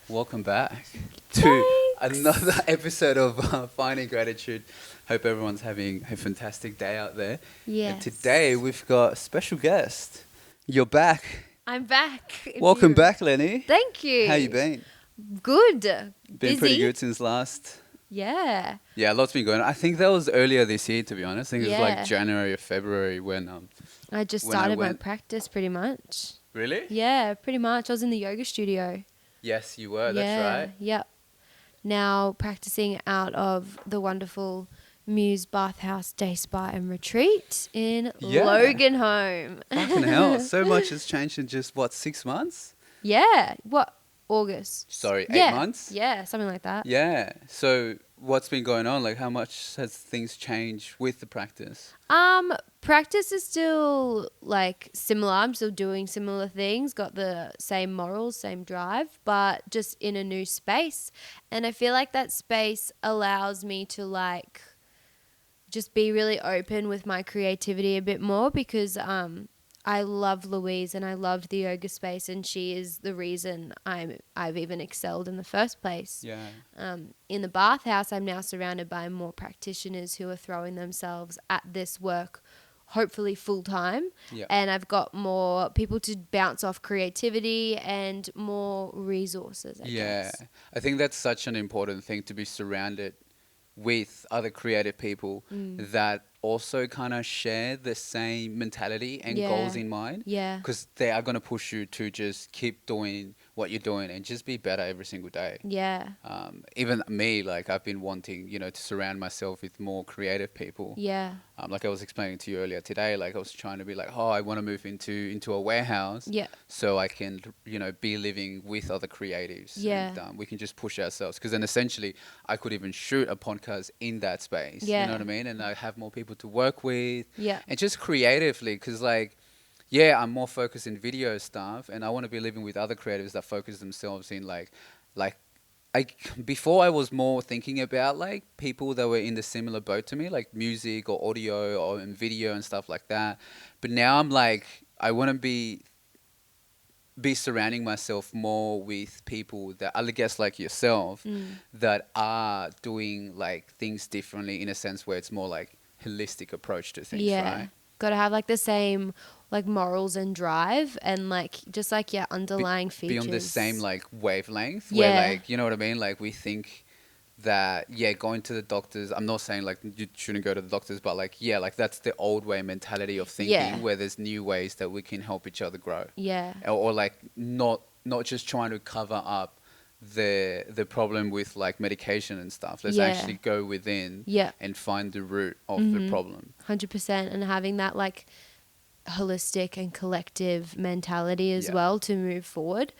Welcome back to another episode of Finding Gratitude. Hope everyone's having a fantastic day out there. And Yes. today we've got a special guest. You're back. I'm back. Welcome back, Lenny. Thank you. How you been? Good. Been Busy. pretty good since last. Yeah. Yeah, lots been going on. I think that was earlier this year, to be honest. I think it was Yeah. like January or February when I just When I started my went- practice pretty much. Really? Yeah, pretty much. I was in the yoga studio. Yes, you were. yeah. That's right. Yep. Now practicing out of the wonderful Muse Bathhouse Day Spa and Retreat in Yeah. Logan Home. Fucking hell. So much has changed in just, 6 months? Yeah. What? August. Sorry, 8 Yeah. months? Yeah, something like that. Yeah. So what's been going on? Like, how much has things changed with the practice? Practice is still like similar. I'm still doing similar things, got the same morals, same drive, but just in a new space. And I feel like that space allows me to like just be really open with my creativity a bit more because I love Louise and I loved the yoga space, and she is the reason I've even excelled in the first place. Yeah. In the bathhouse, I'm now surrounded by more practitioners who are throwing themselves at this work, hopefully full time. Yeah. And I've got more people to bounce off creativity and more resources, I guess. I think that's such an important thing, to be surrounded with other creative people that also kind of share the same mentality and Yeah. goals in mind. Yeah. Because they are going to push you to just keep doing what you're doing and just be better every single day. Yeah. Even me, like, I've been wanting, to surround myself with more creative people. Yeah. Like I was explaining to you earlier today, like I was trying to be like, I want to move into a warehouse, Yeah. so I can, be living with other creatives. Yeah. And we can just push ourselves. Because then essentially I could even shoot a podcast in that space. You Yeah. know what I mean? And I have more people to work with. Yeah. And just creatively, because like, yeah, I'm more focused in video stuff, and I want to be living with other creatives that focus themselves in like before I was more thinking about like people that were in the similar boat to me, like music or audio or in video and stuff like that. But now I'm like, I want to be surrounding myself more with people that, I guess, like yourself, that are doing like things differently, in a sense where it's more like holistic approach to things, Yeah. right? Got to have like the same like morals and drive and like just like underlying features. Be on the same like wavelength, Yeah. where like, you know what I mean? Like we think that, going to the doctors, I'm not saying like you shouldn't go to the doctors, but like, like that's the old way mentality of thinking, Yeah. where there's new ways that we can help each other grow. Yeah. Or like not just trying to cover up the problem with like medication and stuff. Let's Yeah. actually go within Yeah. and find the root of the problem. 100%, and having that like holistic and collective mentality as Yeah. well to move forward.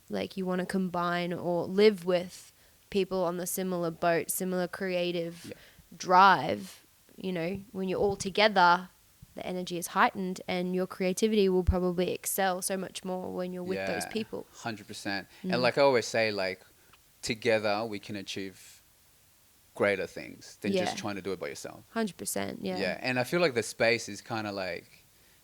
Like you want to combine or live with people on the similar boat, similar creative drive. When you're all together, the energy is heightened and your creativity will probably excel so much more when you're with those people. 100%. And like I always say, like together we can achieve greater things than Yeah. just trying to do it by yourself. 100%, yeah. And I feel like the space is kind of like,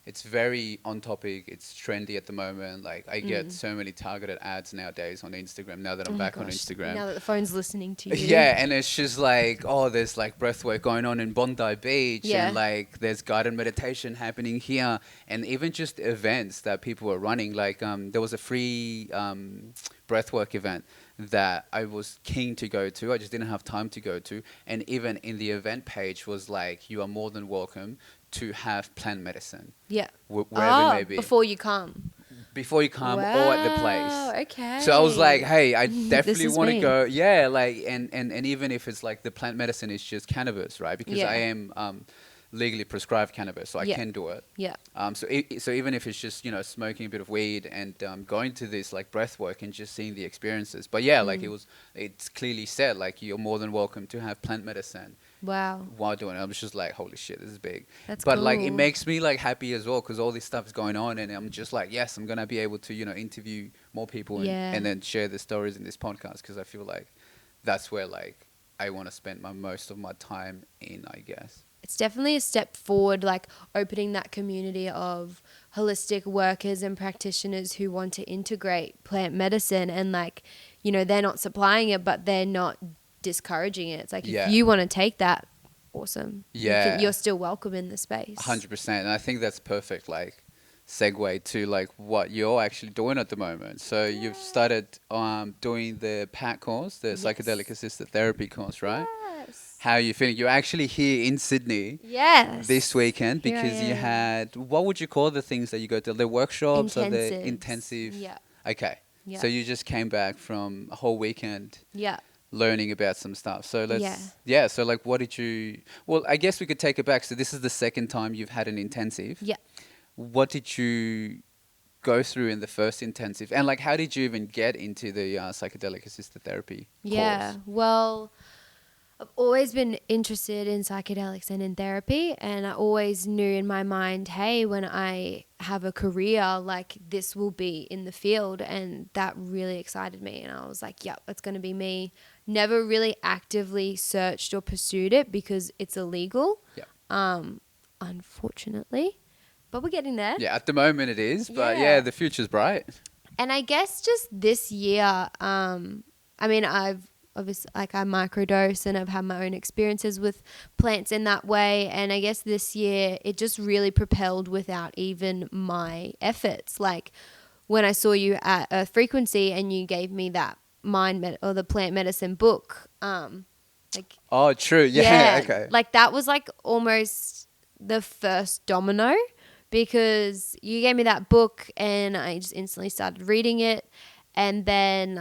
it's very on topic. It's trendy at the moment. Like I get so many targeted ads nowadays on Instagram now that I'm Oh my back on gosh, Instagram. now that the phone's listening to you. Yeah, and it's just like, there's like breathwork going on in Bondi Beach, Yeah. and like there's guided meditation happening here, and even just events that people are running. Like there was a free breathwork event that I was keen to go to. I just didn't have time to go to, and even in the event page was like, you are more than welcome to have plant medicine. Yeah. Wherever it may be. Before you come. Before you come, or at the place. Wow, okay. So I was like, hey, I definitely is want to me. go. Yeah, like, and even if it's like the plant medicine is just cannabis, right? Because Yeah. I am legally prescribed cannabis, so I Yeah. can do it. Yeah. So even if it's just, smoking a bit of weed and going to this like breath work and just seeing the experiences. But yeah, like it's clearly said, like you're more than welcome to have plant medicine Wow. while doing it. I was just like, holy shit, this is big. That's But like it cool. makes me like happy as well, because all this stuff is going on, and I'm just like, yes, I'm gonna be able to interview more people Yeah. and then share the stories in this podcast, because I feel like that's where like I want to spend most of my time in, I guess. it's definitely a step forward, like opening that community of holistic workers and practitioners who want to integrate plant medicine, and like, you know, they're not supplying it, but they're not discouraging it. It's like, if you want to take that, awesome. You're still welcome in the space. 100%. And I think that's perfect, like, segue to like what you're actually doing at the moment. So you've started doing the PAT course, the Psychedelic-Assisted Therapy course, right? Yes. How are you feeling? You're actually here in Sydney this weekend because you had, what would you call the things that you go to? The workshops or the intensive? Yeah. Okay. Yeah. So you just came back from a whole weekend. Yeah. Learning about some stuff. So so like, what did you, well, I guess we could take it back. So this is the second time you've had an intensive. Yeah. What did you go through in the first intensive? And like, how did you even get into the psychedelic assisted therapy course? Well, I've always been interested in psychedelics and in therapy, and I always knew in my mind, hey, when I have a career, like, this will be in the field, and that really excited me. And I was like, yep, that's going to be me. Never really actively searched or pursued it because it's illegal, unfortunately. But we're getting there. Yeah, at the moment it is, but the future's bright. And I guess just this year, I mean, I've obviously, like, I microdose and I've had my own experiences with plants in that way. And I guess this year it just really propelled without even my efforts. Like, when I saw you at Earth Frequency and you gave me that the plant medicine book, like, oh, true. Yeah. Okay. Like, that was like almost the first domino, because you gave me that book and I just instantly started reading it. And then,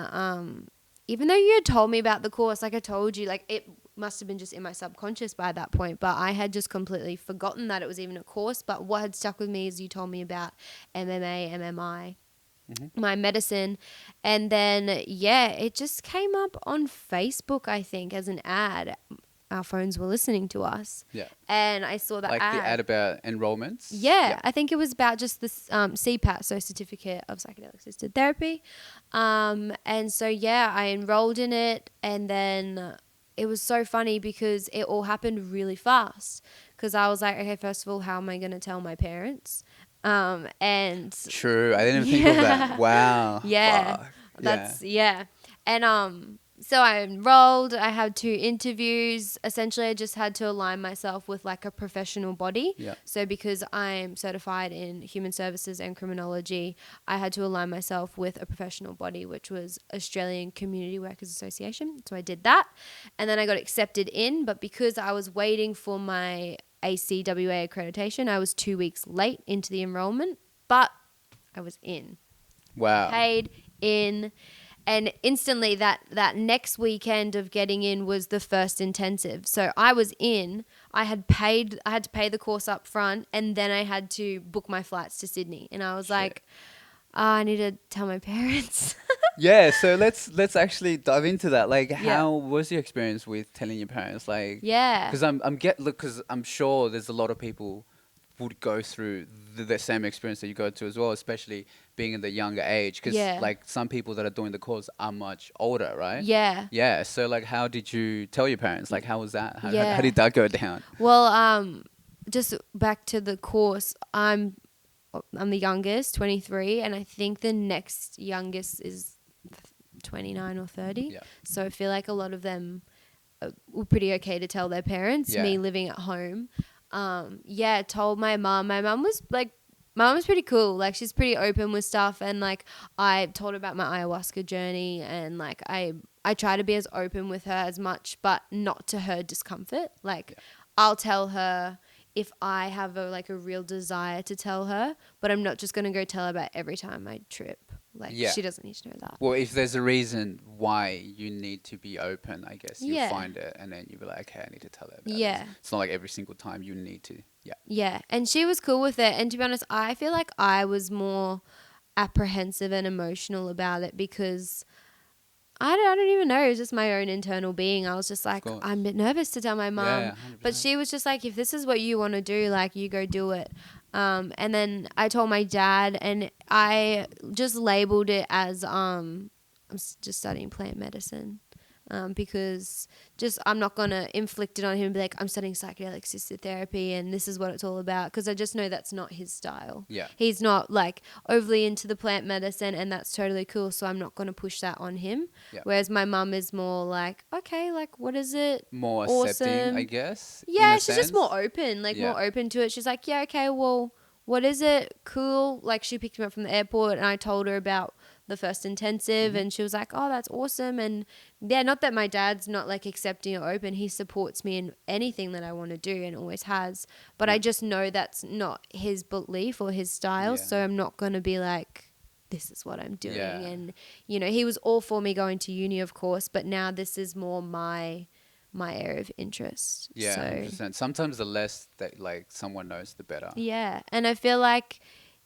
even though you had told me about the course, like I told you, like, it must have been just in my subconscious by that point, but I had just completely forgotten that it was even a course. But what had stuck with me is you told me about MMA, MMI, my medicine. And then, it just came up on Facebook, I think, as an ad. Our phones were listening to us. Yeah. And I saw that like ad. the ad about enrollments? Yeah. I think it was about just this CPAT, so Certificate of Psychedelic-Assisted Therapy. And so, I enrolled in it, and then it was so funny because it all happened really fast, because I was like, okay, first of all, how am I going to tell my parents? And true. I didn't even think of that. Wow. Yeah. Fuck. And so I enrolled, I had 2 interviews. Essentially, I just had to align myself with like a professional body. Yeah. So because I'm certified in human services and criminology, I had to align myself with a professional body, which was Australian Community Workers Association. So I did that. And then I got accepted in. But because I was waiting for my ACWA accreditation, I was 2 weeks late into the enrollment. But I was in. Wow. Paid in. And instantly that next weekend of getting in was the first intensive. So I was in, I had to pay the course up front, and then I had to book my flights to Sydney. And I was like, I need to tell my parents. Yeah, so let's actually dive into that. Like, how was your experience with telling your parents? Like, because because I'm sure there's a lot of people would go through the same experience that you go through as well, especially being in the younger age. Because like, some people that are doing the course are much older, right? Yeah. Yeah. So like, how did you tell your parents? Like, how was that? How did that go down? Well, just back to the course, I'm the youngest, 23, and I think the next youngest is 29 or 30. Yeah. So I feel like a lot of them were pretty okay to tell their parents. Me living at home. Told my mum. My mum was pretty cool. Like, she's pretty open with stuff, and like, I told her about my ayahuasca journey, and like, I try to be as open with her as much, but not to her discomfort. Like, I'll tell her if I have a real desire to tell her, but I'm not just going to go tell her about every time I trip. Like, she doesn't need to know that. Well, if there's a reason why you need to be open, I guess you'll find it, and then you'll be like, okay, I need to tell her about it. It's not like every single time you need to. Yeah, and she was cool with it. And to be honest, I feel like I was more apprehensive and emotional about it because I don't even know. It was just my own internal being. I was just like, I'm a bit nervous to tell my mum. Yeah, but she was just like, if this is what you want to do, like, you go do it. And then I told my dad, and I just labeled it as I'm just studying plant medicine. because just I'm not going to inflict it on him and be like, I'm studying psychedelic-assisted therapy and this is what it's all about, because I just know that's not his style. Yeah. He's not like overly into the plant medicine, and that's totally cool, so I'm not going to push that on him. Yeah. Whereas my mum is more like, okay, like what is it? More Awesome. accepting, I guess. Yeah, in a she's just more sense. open, like Yeah. more open to it. She's like, yeah, okay, well, what is it? Cool. Like she picked me up from the airport and I told her about the first intensive and she was like, oh, that's awesome. And yeah, not that my dad's not like accepting or open. He supports me in anything that I want to do and always has. But I just know that's not his belief or his style. Yeah. So I'm not going to be like, this is what I'm doing. Yeah. And, you know, he was all for me going to uni, of course. But now this is more my area of interest. Yeah, So 100%. Sometimes the less that like someone knows, the better. yeah, and I feel like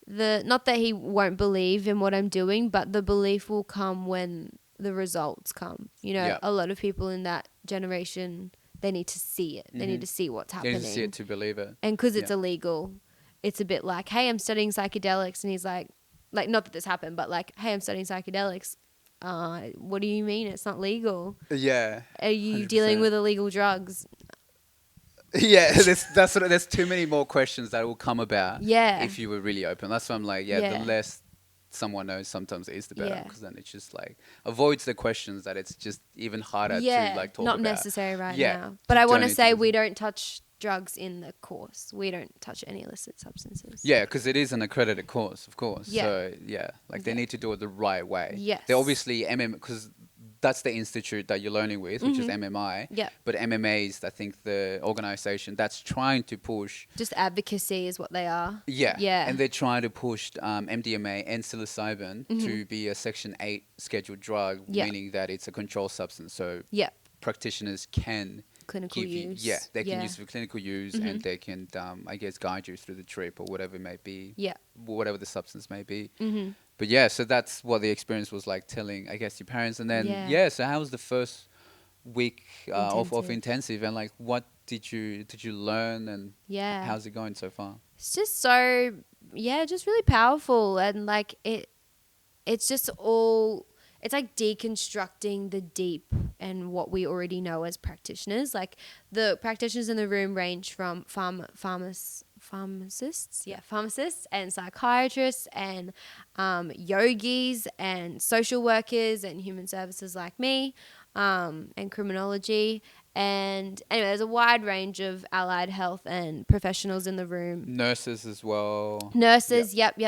not that he won't believe in what I'm doing, but the belief will come when the results come. You know, Yeah. a lot of people in that generation, they need to see it. They need to see what's You happening. need to see it to believe it. And because it's Yeah. illegal, it's a bit like, hey, I'm studying psychedelics, and he's like, not that this happened, but like, hey, I'm studying psychedelics. What do you mean it's not legal? Yeah. Are you 100%. dealing with illegal drugs? Yeah, there's too many more questions that will come about. Yeah. If you were really open. That's why I'm like, the Yeah. less someone knows, sometimes it is the better, Yeah. because then it's just like avoids the questions that it's just even harder Yeah, to like talk not about. necessary right Yeah, now. But I don't want to need say to- we don't touch drugs in the course. We don't touch any illicit substances. Yeah, because it is an accredited course, of course. Yeah. So yeah, like they Yeah. need to do it the right way. Yes. They obviously because that's the institute that you're learning with, which is MMI. Yeah. But MMA is, I think, the organization that's trying to push. Just advocacy is what they are. Yeah. Yeah. And they're trying to push MDMA and psilocybin to be a Section 8 scheduled drug, Yeah. meaning that it's a controlled substance. So Yeah. practitioners can Clinical give you, use. they can use for clinical use, and they can, I guess, guide you through the trip or whatever it may be. Yeah. Whatever the substance may be. But yeah, so that's what the experience was like telling, I guess, your parents. And then, Yeah. so how was the first week of Intensive. intensive? And like, what did you learn, and Yeah. how's it going so far? It's just so, just really powerful. And like it's just all, it's like deconstructing the deep and what we already know as practitioners. Like the practitioners in the room range from pharmacists and psychiatrists and yogis and social workers and human services like me, and criminology. And anyway, there's a wide range of allied health and professionals in the room. Nurses as well. Nurses, yep.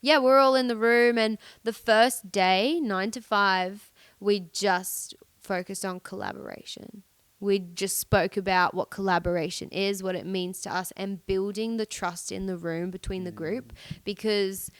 We're all in the room, and the first day, 9 to 5, we just focused on collaboration. We just spoke about what collaboration is, what it means to us, and building the trust in the room between the group, because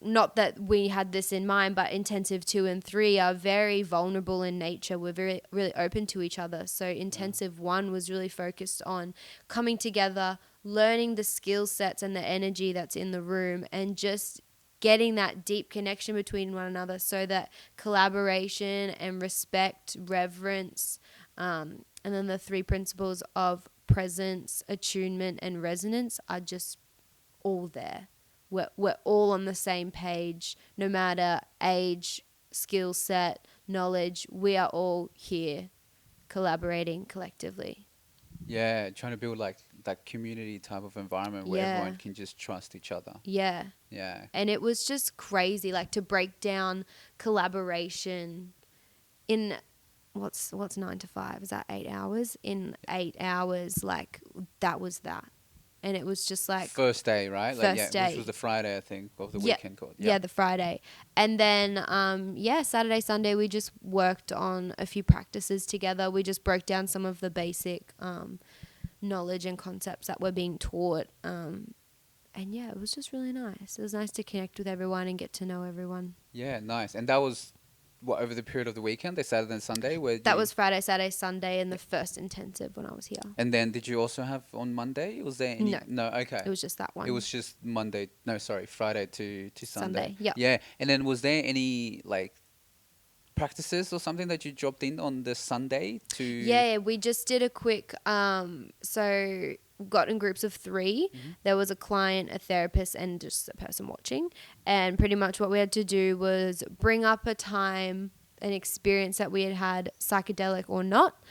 not that we had this in mind, but intensive 2 and 3 are very vulnerable in nature. We're very, really open to each other. So intensive 1 was really focused on coming together, learning the skill sets and the energy that's in the room, and just getting that deep connection between one another, so that collaboration and respect, reverence, and then the 3 principles of presence, attunement, and resonance are just all there. We're all on the same page, no matter age, skill set, knowledge. We are all here collaborating collectively. Yeah, trying to build like that community type of environment where Yeah. everyone can just trust each other. Yeah. Yeah. And it was just crazy, like to break down collaboration in what's 9 to 5? Is that 8 hours? In 8 hours, like that was that. And it was just like First day, right? First day. Which was the Friday, I think, of the Yeah. weekend called. Yeah, the Friday. And then, Saturday, Sunday, we just worked on a few practices together. We just broke down some of the basic knowledge and concepts that were being taught. And yeah, it was just really nice. It was nice to connect with everyone and get to know everyone. Yeah, nice. And that was over the period of the weekend, the Saturday and Sunday? That was Friday, Saturday, Sunday, and the first intensive when I was here. And then did you also have on Monday? Was there any? No. Okay. It was just that one. It was just Friday to Sunday. Yep. Yeah. And then was there any like practices or something that you dropped in on the Sunday to? Yeah, we just did a quick, so got in groups of 3. There was a client, a therapist, and just a person watching. And pretty much what we had to do was bring up a time an experience that we had had, psychedelic or not,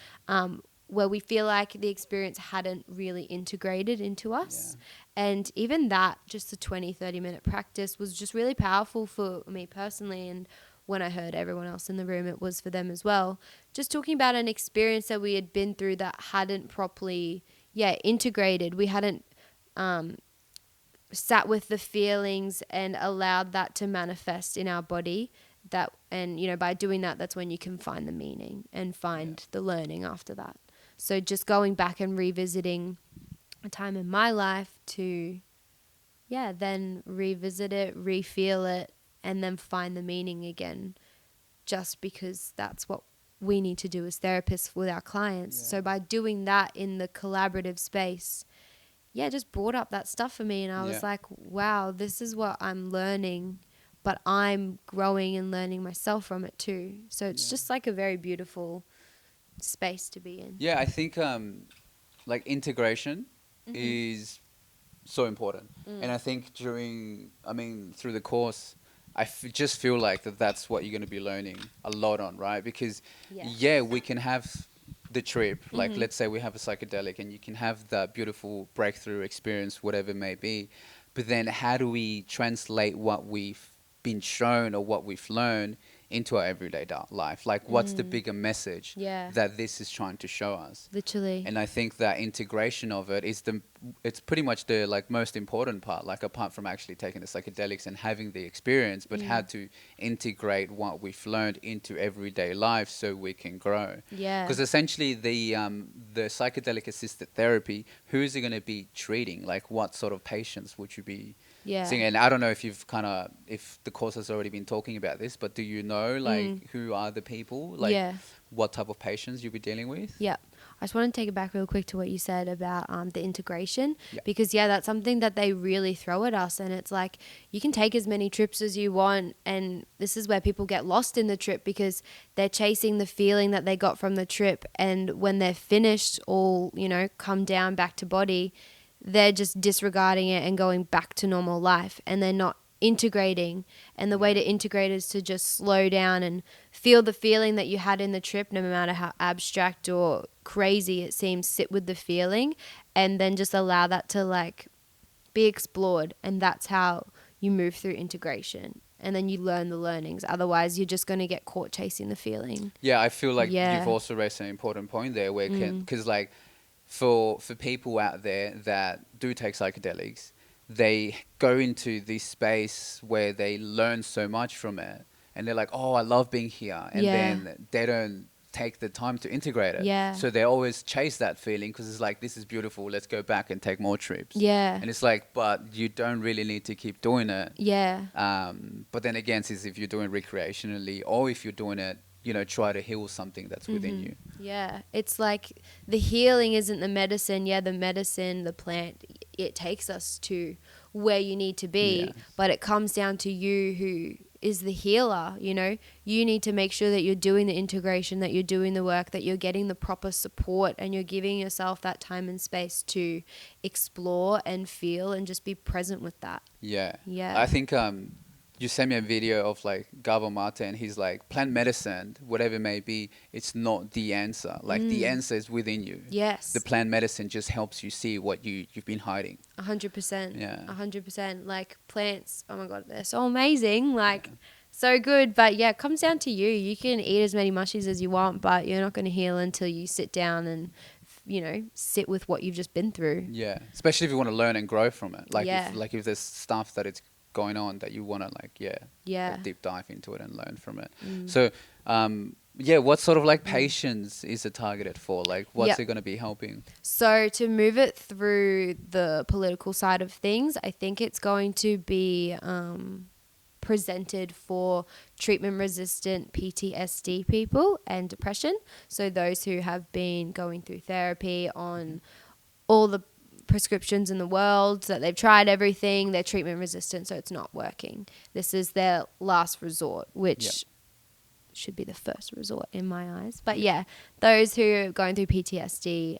where we feel like the experience hadn't really integrated into us. Yeah. And even that, just the 20-30 minute practice was just really powerful for me personally. And when I heard everyone else in the room, it was for them as well. Just talking about an experience that we had been through that hadn't properly, integrated. We hadn't sat with the feelings and allowed that to manifest in our body. And by doing that, that's when you can find the meaning and find the learning after that. So just going back and revisiting a time in my life to, then revisit it, re-feel it, and then find the meaning again, just because that's what we need to do as therapists with our clients. So by doing that in the collaborative space, just brought up that stuff for me. And I was like, wow, this is what I'm learning, but I'm growing and learning myself from it too. So it's just like a very beautiful space to be in. Yeah, I think like integration is so important. And I think through the course, just feel like that's what you're going to be learning a lot on, right? Because we can have the trip, like let's say we have a psychedelic and you can have that beautiful breakthrough experience, whatever it may be. But then how do we translate what we've been shown or what we've learned into our everyday life? Like what's the bigger message that this is trying to show us? Literally. And I think that integration of it is it's pretty much the like most important part, like apart from actually taking the psychedelics and having the experience, but how to integrate what we've learned into everyday life so we can grow. Because essentially the psychedelic-assisted therapy, who's it going to be treating? Like what sort of patients would you be seeing? And I don't know if if the course has already been talking about this, but do you know like who are the people? Like what type of patients you'll be dealing with? I just want to take it back real quick to what you said about the integration, because that's something that they really throw at us. And it's like, you can take as many trips as you want, and this is where people get lost in the trip because they're chasing the feeling that they got from the trip, and when they're finished, all come down back to body, they're just disregarding it and going back to normal life, and they're not integrating. And the way to integrate is to just slow down and feel the feeling that you had in the trip, no matter how abstract or crazy it seems. Sit with the feeling and then just allow that to like be explored, and that's how you move through integration, and then you learn the learnings. Otherwise you're just going to get caught chasing the feeling. I feel like you've also raised an important point there, where because like for people out there that do take psychedelics, they go into this space where they learn so much from it, and they're like, oh, I love being here. And then they don't take the time to integrate it. So they always chase that feeling because it's like, this is beautiful, let's go back and take more trips. And it's like, but you don't really need to keep doing it. But then again, since if you're doing recreationally or if you're doing it, try to heal something that's within you. It's like the healing isn't the medicine. The medicine, the plant, it takes us to where you need to be, but it comes down to you who is the healer. You need to make sure that you're doing the integration, that you're doing the work, that you're getting the proper support, and you're giving yourself that time and space to explore and feel and just be present with that. I think you sent me a video of like Gabor Mate, and he's like, plant medicine, whatever it may be, it's not the answer. Like the answer is within you. The plant medicine just helps you see what you've been hiding. 100%. 100%. Like plants, oh my God, they're so amazing. Like so good. But it comes down to you. You can eat as many mushies as you want, but you're not going to heal until you sit down and sit with what you've just been through. Especially if you want to learn and grow from it. Like if there's stuff that it's going on that you want to like deep dive into it and learn from it. So what sort of like patients is it targeted for? Like what's it going to be helping? So to move it through the political side of things, I think it's going to be presented for treatment resistant PTSD people and depression. So those who have been going through therapy on all the prescriptions in the world, that they've tried everything, they're treatment resistant, so it's not working. This is their last resort, which should be the first resort in my eyes. But those who are going through PTSD,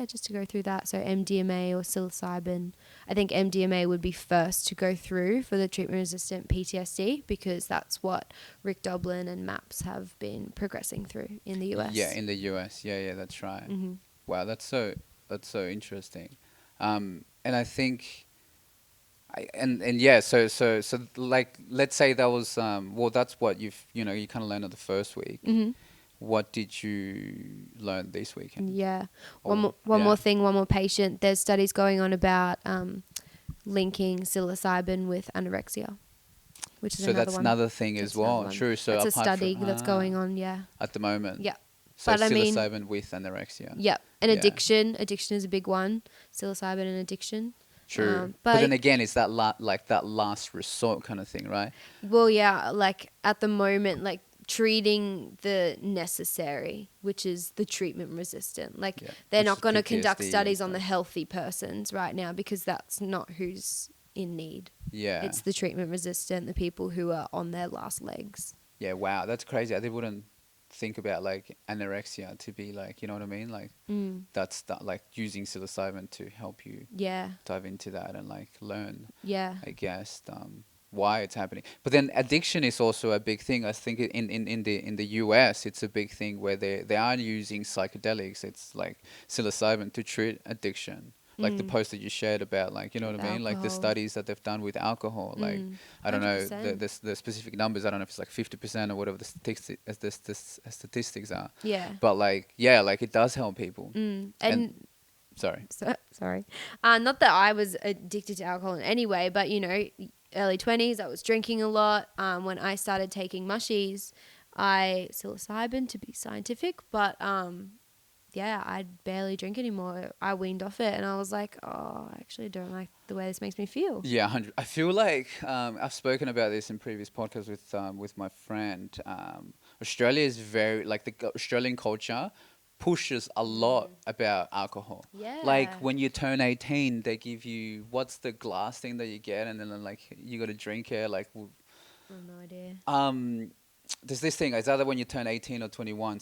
just to go through that. So MDMA or psilocybin. I think MDMA would be first to go through for the treatment-resistant PTSD, because that's what Rick Doblin and MAPS have been progressing through in the US. Yeah, in the US. Yeah, that's right. Mm-hmm. Wow, that's so interesting. And I think, so like, let's say that was well, that's what you kind of learned on the first week. Mm-hmm. What did you learn this weekend? Yeah. Or- One more thing, one more patient. There's studies going on about linking psilocybin with anorexia, which is So another that's one. another thing as well. True. So that's a apart study from, that's going on. Yeah. at the moment. Yeah. So But I mean- psilocybin with anorexia. Yeah. And Yeah. addiction is a big one. Psilocybin and addiction. True. But But then again, it's that like that last resort kind of thing, right? Well, yeah, like at the moment, like treating the necessary, which is the treatment resistant. Like Yeah. they're Which not is going to conduct PTSD and studies on the stuff. healthy persons right now, because that's not who's in need. Yeah. It's the treatment resistant, the people who are on their last legs. Yeah. Wow, that's crazy. I wouldn't think about like anorexia to be like, you know what I mean? Like that's that, like using psilocybin to help you Yeah, dive into that and like learn, yeah, I guess, why it's happening. But then addiction is also a big thing. I think in the US, it's a big thing where they are using psychedelics. It's like psilocybin to treat addiction. Like the post that you shared about, like, you know what I mean? Like the Alcohol. studies that they've done with alcohol. Like, I don't know 100%. the specific numbers. I don't know if it's like 50% or whatever the statistics are. yeah. But like, yeah, like it does help people. And Sorry. sorry, not that I was addicted to alcohol in any way, but early 20s, I was drinking a lot. When I started taking mushies, psilocybin to be scientific, but yeah, I barely drink anymore. I weaned off it, and I was like, oh, I actually don't like the way this makes me feel. Yeah, 100. I feel like I've spoken about this in previous podcasts with my friend. Australia is very, like, the Australian culture pushes a lot about alcohol. Yeah. Like when you turn 18, they give you, what's the glass thing that you get, and then like you got to drink it. Like, I have no idea. there's this thing. It's either when you turn 18 or 21,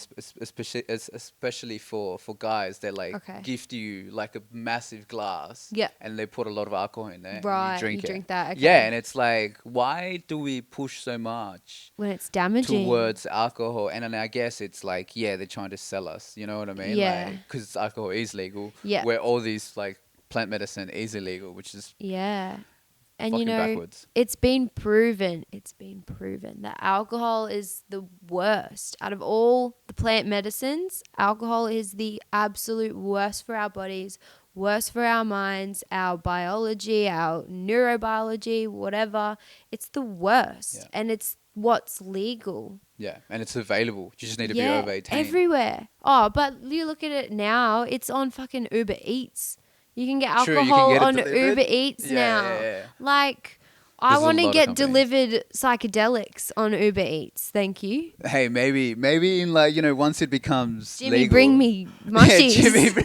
especially for guys. They like Okay. gift you like a massive glass. Yeah. And they put a lot of alcohol in there. Right, And you drink you it. drink that, okay. Yeah, and it's like, why do we push so much When it's damaging. towards alcohol? And then I guess it's like, yeah, they're trying to sell us. You know what I mean? Yeah. Because alcohol is legal. Yeah. Where all these like plant medicine is illegal, which is Yeah. And fucking backwards. it's been proven that alcohol is the worst. Out of all the plant medicines, alcohol is the absolute worst for our bodies, worst for our minds, our biology, our neurobiology, whatever. It's the worst. Yeah. And it's what's legal. Yeah, and it's available. You just need to be over 18. Everywhere. Oh, but you look at it now, it's on fucking Uber Eats. You can get True, you can alcohol get it on delivered. Uber Eats Yeah, now. yeah. Like, I There's a want to lot of get companies. delivered psychedelics on Uber Eats. Thank you. Hey, maybe in like, once it becomes Jimmy, legal. bring me Yeah, mushies. Jimmy.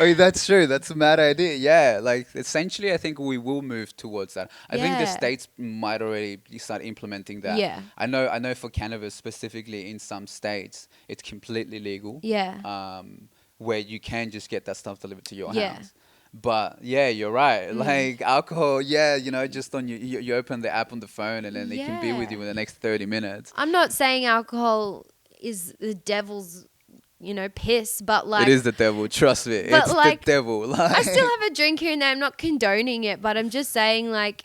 Oh, that's true. That's a mad idea. Yeah, like essentially, I think we will move towards that. I think the Yeah. states might already start implementing that. Yeah. I know for cannabis specifically in some states, it's completely legal. Yeah. Where you can just get that stuff delivered to your Yeah. house. But yeah, you're right. Like alcohol, yeah, just on you open the app on the phone and then it can be with Yeah. you in the next 30 minutes. I'm not saying alcohol is the devil's, piss, but like. It is the devil, trust me. But, It's like, the devil. Like, I still have a drink here and there. I'm not condoning it, but I'm just saying, like,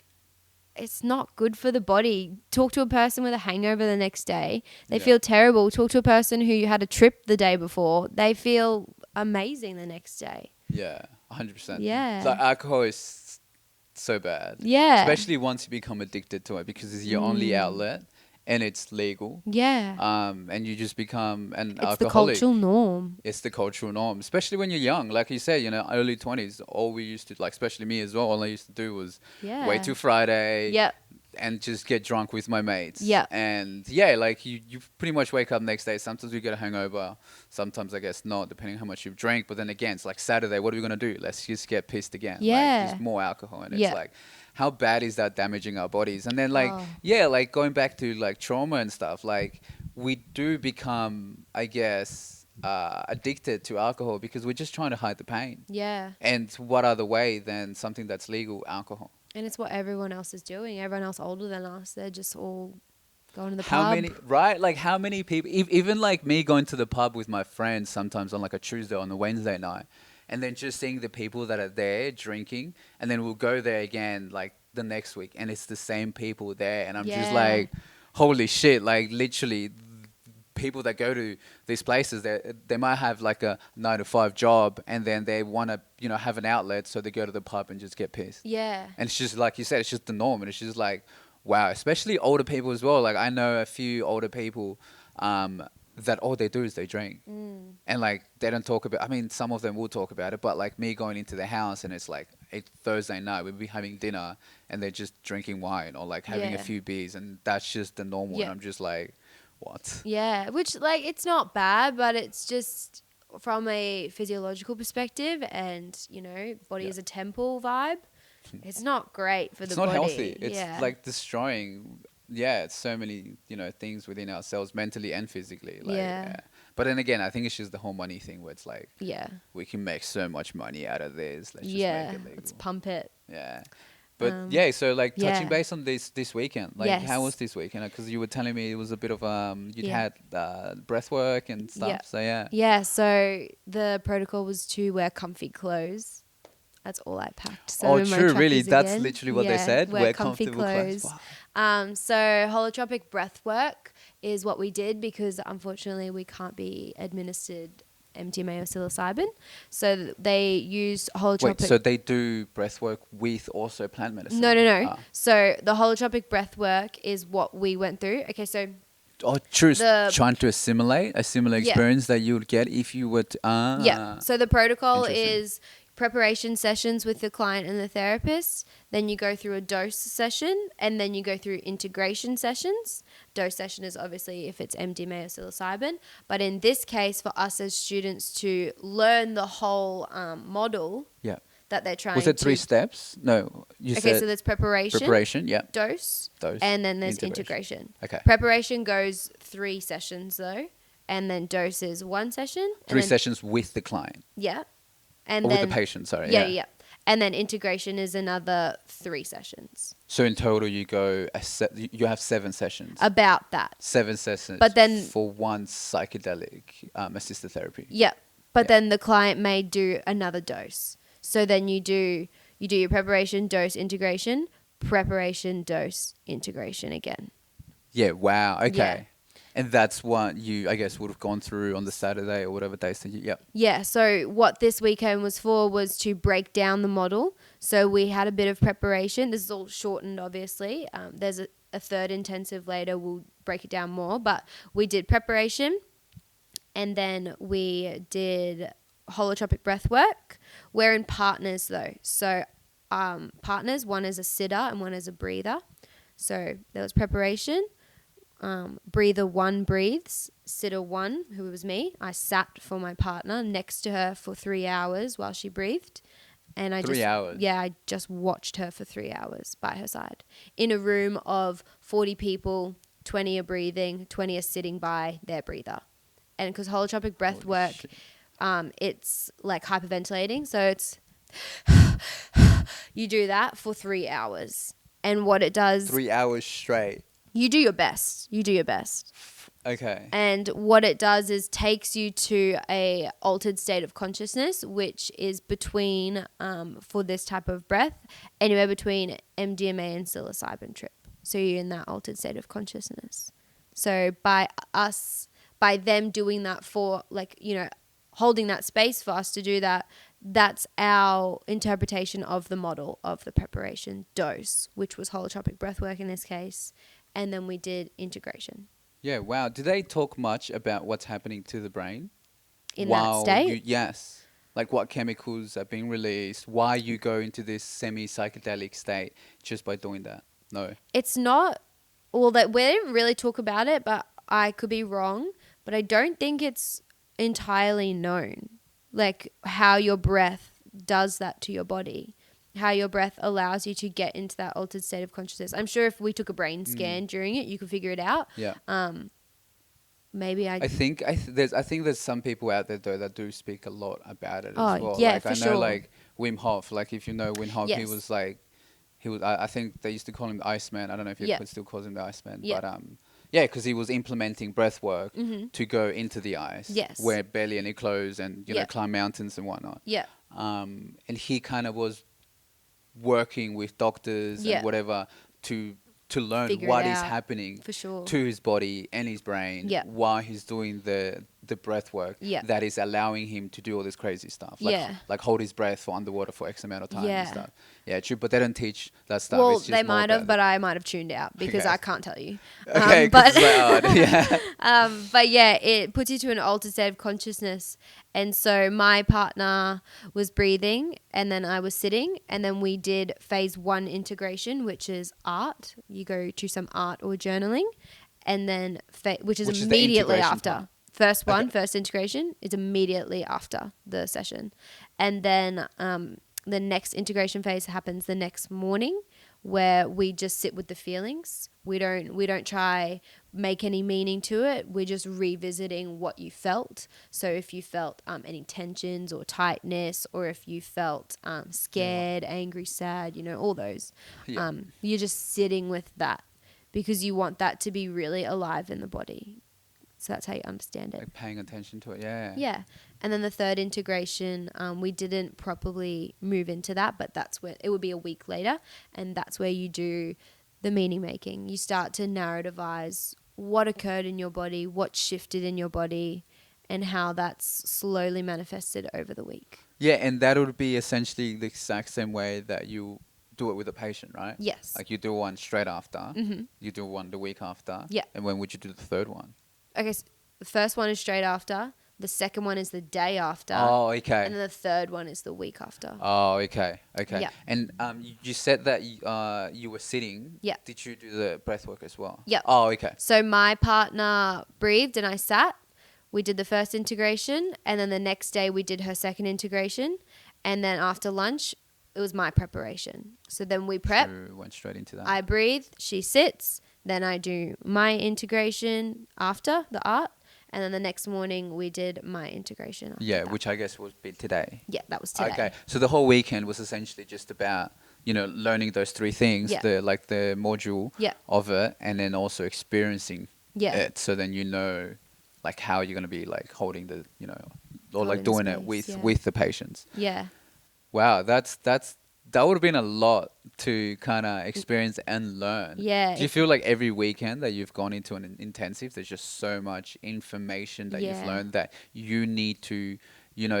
it's not good for the body. Talk to a person with a hangover the next day. They Yeah. feel terrible. Talk to a person who had a trip the day before. They feel amazing the next day. Yeah, 100%. Yeah. Like alcohol is so bad. Yeah. Especially once you become addicted to it because it's your only outlet and it's legal. Yeah. And you just become an It's the alcoholic. cultural norm. It's the cultural norm, especially when you're young. Like you said, early 20s, all we used to, like, especially me as well, all I used to do was Yeah. wait till Friday. Yep. And just get drunk with my mates. Yeah. And yeah, like you pretty much wake up next day. Sometimes we get a hangover. Sometimes I guess not, depending on how much you've drank. But then again, it's like Saturday. What are we going to do? Let's just get pissed again. Yeah. Like, just more alcohol. And Yeah. it's like, how bad is that damaging our bodies? And then like, Oh. yeah, like going back to like trauma and stuff, like we do become, I guess, addicted to alcohol because we're just trying to hide the pain. Yeah. And what other way than something that's legal, alcohol? And it's what everyone else is doing. Everyone else older than us, they're just all going to the How pub. many, right? Like how many people, even like me going to the pub with my friends sometimes on like a Tuesday or on a Wednesday night, and then just seeing the people that are there drinking, and then we'll go there again like the next week, and it's the same people there, and I'm just Yeah. like, holy shit! Like literally, people that go to these places, they might have like a 9 to 5 job, and then they want to have an outlet, so they go to the pub and just get pissed. Yeah. And it's just like you said, it's just the norm, and it's just like, wow, especially older people as well. Like I know a few older people that all they do is they drink, and like they don't talk about. I mean, some of them will talk about it, but like me going into the house and it's like it's Thursday night, we'll be having dinner, and they're just drinking wine or like having a Yeah. few beers, and that's just the normal. Yeah. And I'm just like, what? Yeah, which like it's not bad, but it's just from a physiological perspective and, body Yeah. is a temple vibe. It's not great for It's the not body. healthy. It's yeah. like destroying. Yeah, it's so many things within ourselves, mentally and physically. Like, Yeah. But then again, I think it's just the whole money thing where it's like Yeah. we can make so much money out of this. Let's just Yeah. make it legal. Let's pump it. Yeah. But Um, so like touching yeah. base on this weekend, like how Yes. was this weekend? Because you were telling me it was a bit of you'd Yeah. had breath work and stuff. Yeah. So yeah. Yeah, so the protocol was to wear comfy clothes. That's all I packed. So Oh, in my true. Really, trackies that's again. literally what they Yeah, said. Wear comfortable clothes. Wow. So holotropic breathwork is what we did because unfortunately we can't be administered MDMA or psilocybin. So they used holotropic. Wait, so they do breath work with also plant medicine? No. Ah. So the holotropic breathwork is what we went through. Okay, so Oh, true. The- Trying to assimilate a similar Yeah. experience that you would get if you were to. yeah. So the protocol Interesting. is preparation sessions with the client and the therapist. Then you go through a dose session, and then you go through integration sessions. Dose session is obviously if it's MDMA or psilocybin, but in this case, for us as students to learn the whole model Yeah. that they're trying. Was it 3 to, steps? No, you Okay, said so there's preparation, Yeah. dose, Dose, and then there's integration. integration. Okay. Preparation goes 3 sessions though, and then dose is 1 session. and 3 then- sessions with the client Yeah. And or then with the patient. Sorry. yeah. And then integration is another 3 sessions. So in total, you go you have 7 sessions. About that. 7 sessions. But then- for one psychedelic assisted therapy. Yeah. But Yeah. then the client may do another dose. So then you do your preparation, dose, integration, preparation, dose, integration again. Yeah. Wow. Okay. Yeah. And that's what you, I guess, would have gone through on the Saturday or whatever days that you. Yep. Yeah, so what this weekend was for was to break down the model. So we had a bit of preparation. This is all shortened, obviously. There's a third intensive later. We'll break it down more. But we did preparation, and then we did holotropic breath work. We're in partners, though. So partners, one is a sitter and one is a breather. So there was preparation. Breather 1 breathes, sitter 1, who was me. I sat for my partner next to her for 3 hours while she breathed. And I 3 hours? Yeah, I just watched her for 3 hours by her side. In a room of 40 people, 20 are breathing, 20 are sitting by their breather. And because holotropic breath Holy work, shit. it's like hyperventilating. So it's, you do that for 3 hours. And what it does, 3 hours straight. you do your best. You do your best. Okay. And what it does is takes you to a altered state of consciousness, which is between, for this type of breath, anywhere between MDMA and psilocybin trip. So you're in that altered state of consciousness. So by them doing that for holding that space for us to do that, that's our interpretation of the model of the preparation dose, which was holotropic breathwork in this case. And then we did integration. Yeah, wow. Do they talk much about what's happening to the brain? In that state? Yes. Like what chemicals are being released, why you go into this semi-psychedelic state just by doing that? No. It's not, well, that we didn't really talk about it, but I could be wrong, but I don't think it's entirely known, like how your breath does that to your body. How your breath allows you to get into that altered state of consciousness. I'm sure if we took a brain scan during it, you could figure it out. Yeah. maybe I think there's some people out there though that do speak a lot about it as Oh, well. yeah, Like for I know sure. like Wim Hof, like if you know Wim Hof, he Yes. was like he was I think they used to call him the Iceman. I don't know if you Yeah. could still call him the Iceman, Yeah. but yeah, because he was implementing breath work Mm-hmm. to go into the ice, Yes. wear barely any clothes, and Yeah. climb mountains and whatnot. Yeah. And he kind of was working with doctors Yeah. and whatever to learn Figure it what is out, happening for sure. to his body and his brain Yeah. while he's doing the breath work Yeah. that is allowing him to do all this crazy stuff. Like, Yeah. like hold his breath for underwater for X amount of time Yeah. and stuff. Yeah, true. But they don't teach that stuff. Well, It's just they more might have, about but I might have tuned out because Okay. I can't tell you. Okay, 'cause but it's like, oh, yeah. but yeah, it puts you to an altered state of consciousness. And so my partner was breathing, and then I was sitting, and then we did phase 1 integration, which is art. You go to some art or journaling, and then which is Which is the immediately integration after. part. First one, Okay. first integration is immediately after the session, and then the next integration phase happens the next morning, where we just sit with the feelings. We don't try make any meaning to it. We're just revisiting what you felt. So if you felt any tensions or tightness, or if you felt scared, angry, sad, all those, Yeah. you're just sitting with that because you want that to be really alive in the body. So that's how you understand it. Like paying attention to it. Yeah. Yeah. And then the third integration, we didn't properly move into that, but that's where it would be a week later. And that's where you do the meaning making. You start to narrativize what occurred in your body, what shifted in your body, and how that's slowly manifested over the week. Yeah, and that would be essentially the exact same way that you do it with a patient, right? Yes. Like you do one straight after, Mm-hmm. you do one the week after. Yeah. And when would you do the third one? Okay, so the first one is straight after. The second one is the day after. Oh, okay. And then the third one is the week after. Oh, okay, okay. Yeah. And you said that you were sitting. Yeah. Did you do the breath work as well? Yeah. Oh, okay. So my partner breathed and I sat. We did the first integration, and then the next day we did her second integration, and then after lunch it was my preparation. So then we prep. You went straight into that. I breathe, she sits, then I do my integration after the art, and then the next morning we did my integration after yeah, that. which I guess would be today. Yeah, that was today. Okay, so the whole weekend was essentially just about learning those three things, Yeah. the module Yeah. of it, and then also experiencing Yeah. it. So then like how you're gonna be like holding the or like Holding doing space, it with yeah. with the patients. Yeah. Wow, that would have been a lot to kind of experience and learn. Yeah. Do you feel like every weekend that you've gone into an intensive, there's just so much information that you've Yeah. learned that you need to,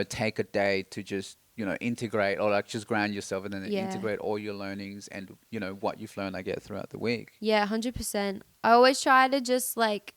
take a day to just, integrate or like just ground yourself and then Yeah. integrate all your learnings and, what you've learned, I guess, throughout the week. Yeah, 100%. I always try to just like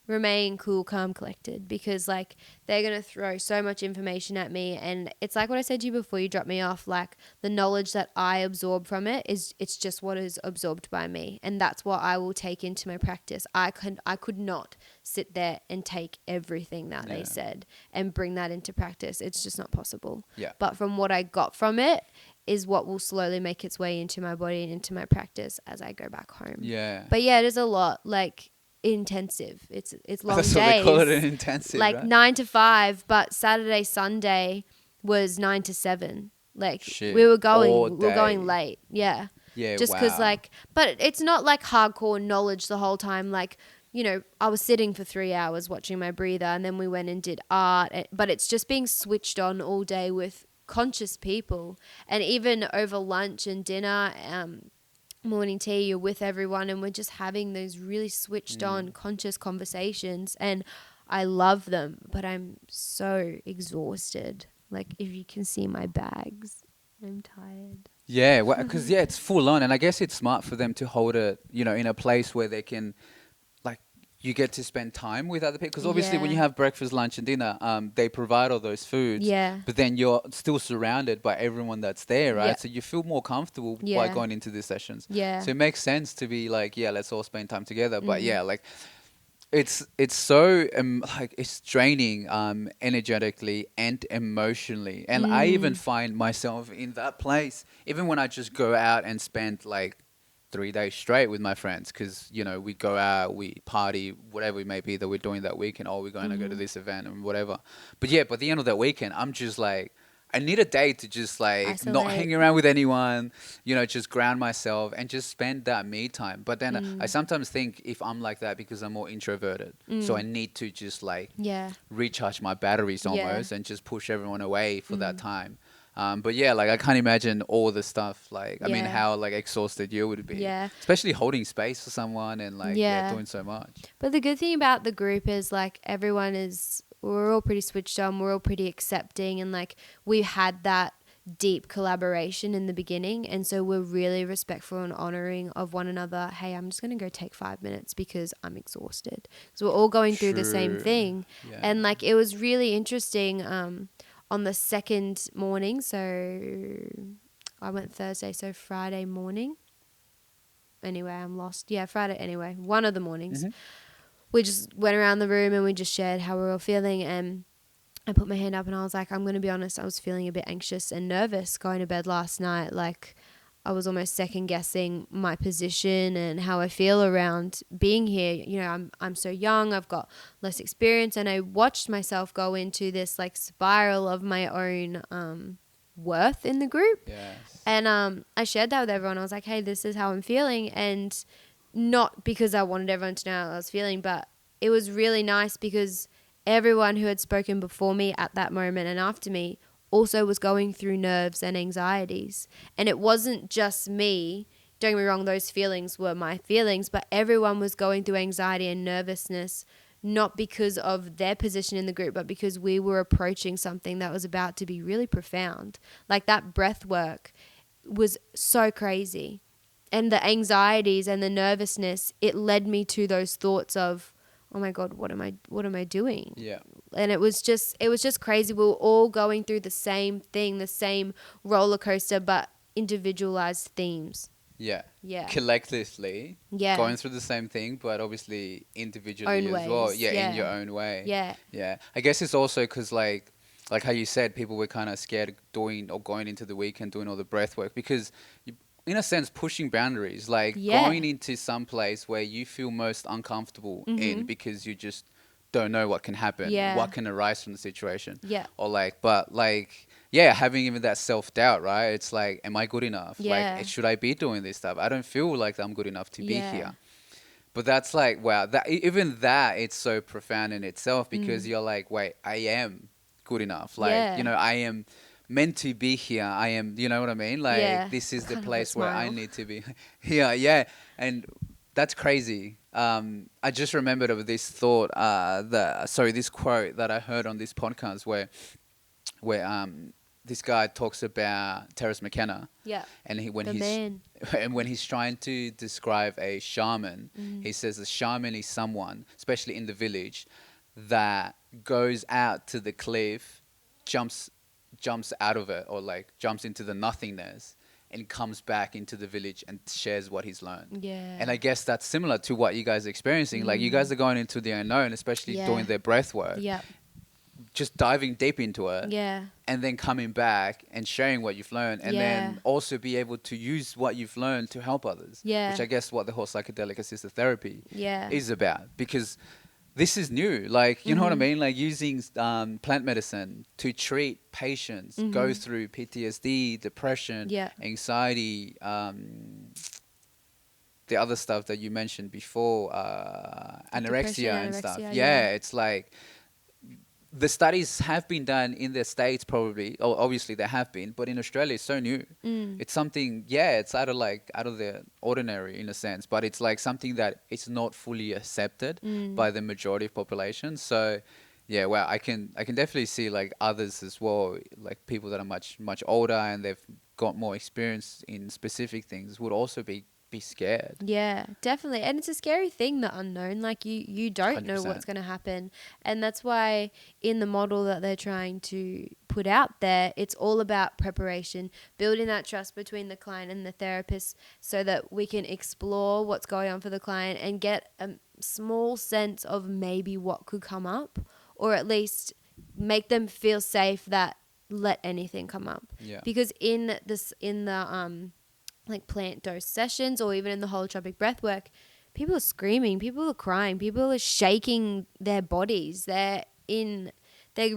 remain cool, calm, collected, because like they're going to throw so much information at me, and it's like what I said to you before you dropped me off, like the knowledge that I absorb from it's just what is absorbed by me, and that's what I will take into my practice. I could not sit there and take everything that they Yeah. said and bring that into practice. It's just not possible. Yeah. But from what I got from it is what will slowly make its way into my body and into my practice as I go back home. Yeah. But yeah, it is a lot, like intensive. It's long That's days. what they call it, an intensive, like right? 9 to 5, but Saturday, Sunday was 9 to 7. Like Shit. we were All going day. late. Yeah. Yeah, Just because wow. but it's not like hardcore knowledge the whole time. Like, I was sitting for 3 hours watching my breather, and then we went and did art. But it's just being switched on all day with conscious people. And even over lunch and dinner, morning tea, you're with everyone, and we're just having those really switched on conscious conversations, and I love them, but I'm so exhausted. Like, if you can see my bags, I'm tired. Yeah, because it's full on, and I guess it's smart for them to hold it, in a place where they can, like, you get to spend time with other people. Because obviously, when you Yeah. have breakfast, lunch, and dinner, they provide all those foods. Yeah. But then you're still surrounded by everyone that's there, right? Yeah. So you feel more comfortable by Yeah. going into these sessions. Yeah. So it makes sense to be like, yeah, let's all spend time together. But Mhm. yeah, like. It's so like it's draining energetically and emotionally, and I even find myself in that place even when I just go out and spend like 3 days straight with my friends because, you know, we go out, we party, whatever it may be that we're doing that weekend, or we're going to go to this event and whatever. But yeah, by the end of that weekend, I'm just like, I need a day to just like not Isolate. hang around with anyone, you know, just ground myself and just spend that me time. But then I sometimes think if I'm like that because I'm more introverted, so I need to just like Yeah. recharge my batteries Yeah. almost and just push everyone away for that time. But yeah, like I can't imagine all the stuff. Like, I mean, Yeah. how like exhausted you would be. Yeah. Especially holding space for someone and like, yeah, Yeah. doing so much. But the good thing about the group is like we're all pretty switched on, we're all pretty accepting, and like we had that deep collaboration in the beginning, and so we're really respectful and honoring of one another. Hey, I'm just going to go take 5 minutes because I'm exhausted. So we're all going through the same True. thing. Yeah. And like it was really interesting on the second morning. So I went Thursday, so Friday morning. Anyway, I'm lost. Yeah, Friday anyway. One of the mornings. We just went around the room and we just shared how we were all feeling, and I put my hand up and I was like, I'm going to be honest, I was feeling a bit anxious and nervous going to bed last night. Like I was almost second guessing my position and how I feel around being here. You know, I'm so young, I've got less experience, and I watched myself go into this like spiral of my own worth in the group. Yes. And I shared that with everyone. I was like, hey, this is how I'm feeling. And not because I wanted everyone to know how I was feeling, but it was really nice because everyone who had spoken before me at that moment and after me also was going through nerves and anxieties. And it wasn't just me. Don't get me wrong, those feelings were my feelings, but everyone was going through anxiety and nervousness, not because of their position in the group, but because we were approaching something that was about to be really profound. Like that breath work was so crazy. And the anxieties and the nervousness, it led me to those thoughts of, oh my God, what am I doing? Yeah. And it was just crazy. We were all going through the same thing, the same roller coaster, but individualized themes. Yeah. Yeah. Collectively. Yeah. Going through the same thing, but obviously individually Own as well. ways, Yeah, yeah. in your own way. Yeah. Yeah. I guess it's also because like how you said, people were kind of scared of doing or going into the weekend doing all the breath work because you, in a sense, pushing boundaries, like Yeah. going into some place where you feel most uncomfortable in because you just don't know what can happen, Yeah. what can arise from the situation. Yeah. Or like, but like, yeah, having even that self-doubt, right? It's like, am I good enough? Yeah. Like, should I be doing this stuff? I don't feel like I'm good enough to be Yeah. here. But that's like, wow, that even that, it's so profound in itself because you're like, wait, I am good enough. Like, Yeah. you know, I am meant to be here. I am, you know what I mean? Like, Yeah. this is the Kind of a place where I smile. need to be. Yeah. And that's crazy. I just remembered of this thought, this quote that I heard on this podcast where this guy talks about Terence McKenna. Yeah. And The man. and when he's trying to describe a shaman, he says a shaman is someone, especially in the village, that goes out to the cliff, jumps out of it, or like jumps into the nothingness and comes back into the village and shares what he's learned. Yeah. And I guess that's similar to what you guys are experiencing. Like you guys are going into the unknown, especially Yeah. doing their breath work, Yeah. just diving deep into it. Yeah. And then coming back and sharing what you've learned, and Yeah. then also be able to use what you've learned to help others. Yeah. Which I guess what the whole psychedelic-assisted therapy Yeah. is about, because this is new. Like, you know what I mean? Like using plant medicine to treat patients, go through PTSD, depression, Yeah. anxiety, the other stuff that you mentioned before, anorexia and stuff. anorexia, Yeah, yeah. it's like the studies have been done in the States probably. Oh, obviously they have been, but in Australia it's so new. It's something, yeah, it's out of the ordinary in a sense, but it's like something that it's not fully accepted by the majority of population. So yeah, well, I can definitely see like others as well, like people that are much older and they've got more experience in specific things would also be scared. Yeah, definitely. And it's a scary thing, the unknown. Like you don't know 100%. what's going to happen. And that's why in the model that they're trying to put out there, it's all about preparation, building that trust between the client and the therapist so that we can explore what's going on for the client and get a small sense of maybe what could come up, or at least make them feel safe that let anything come up. Yeah. Because in the like plant dose sessions, or even in the holotropic breathwork, people are screaming, people are crying, people are shaking their bodies. They're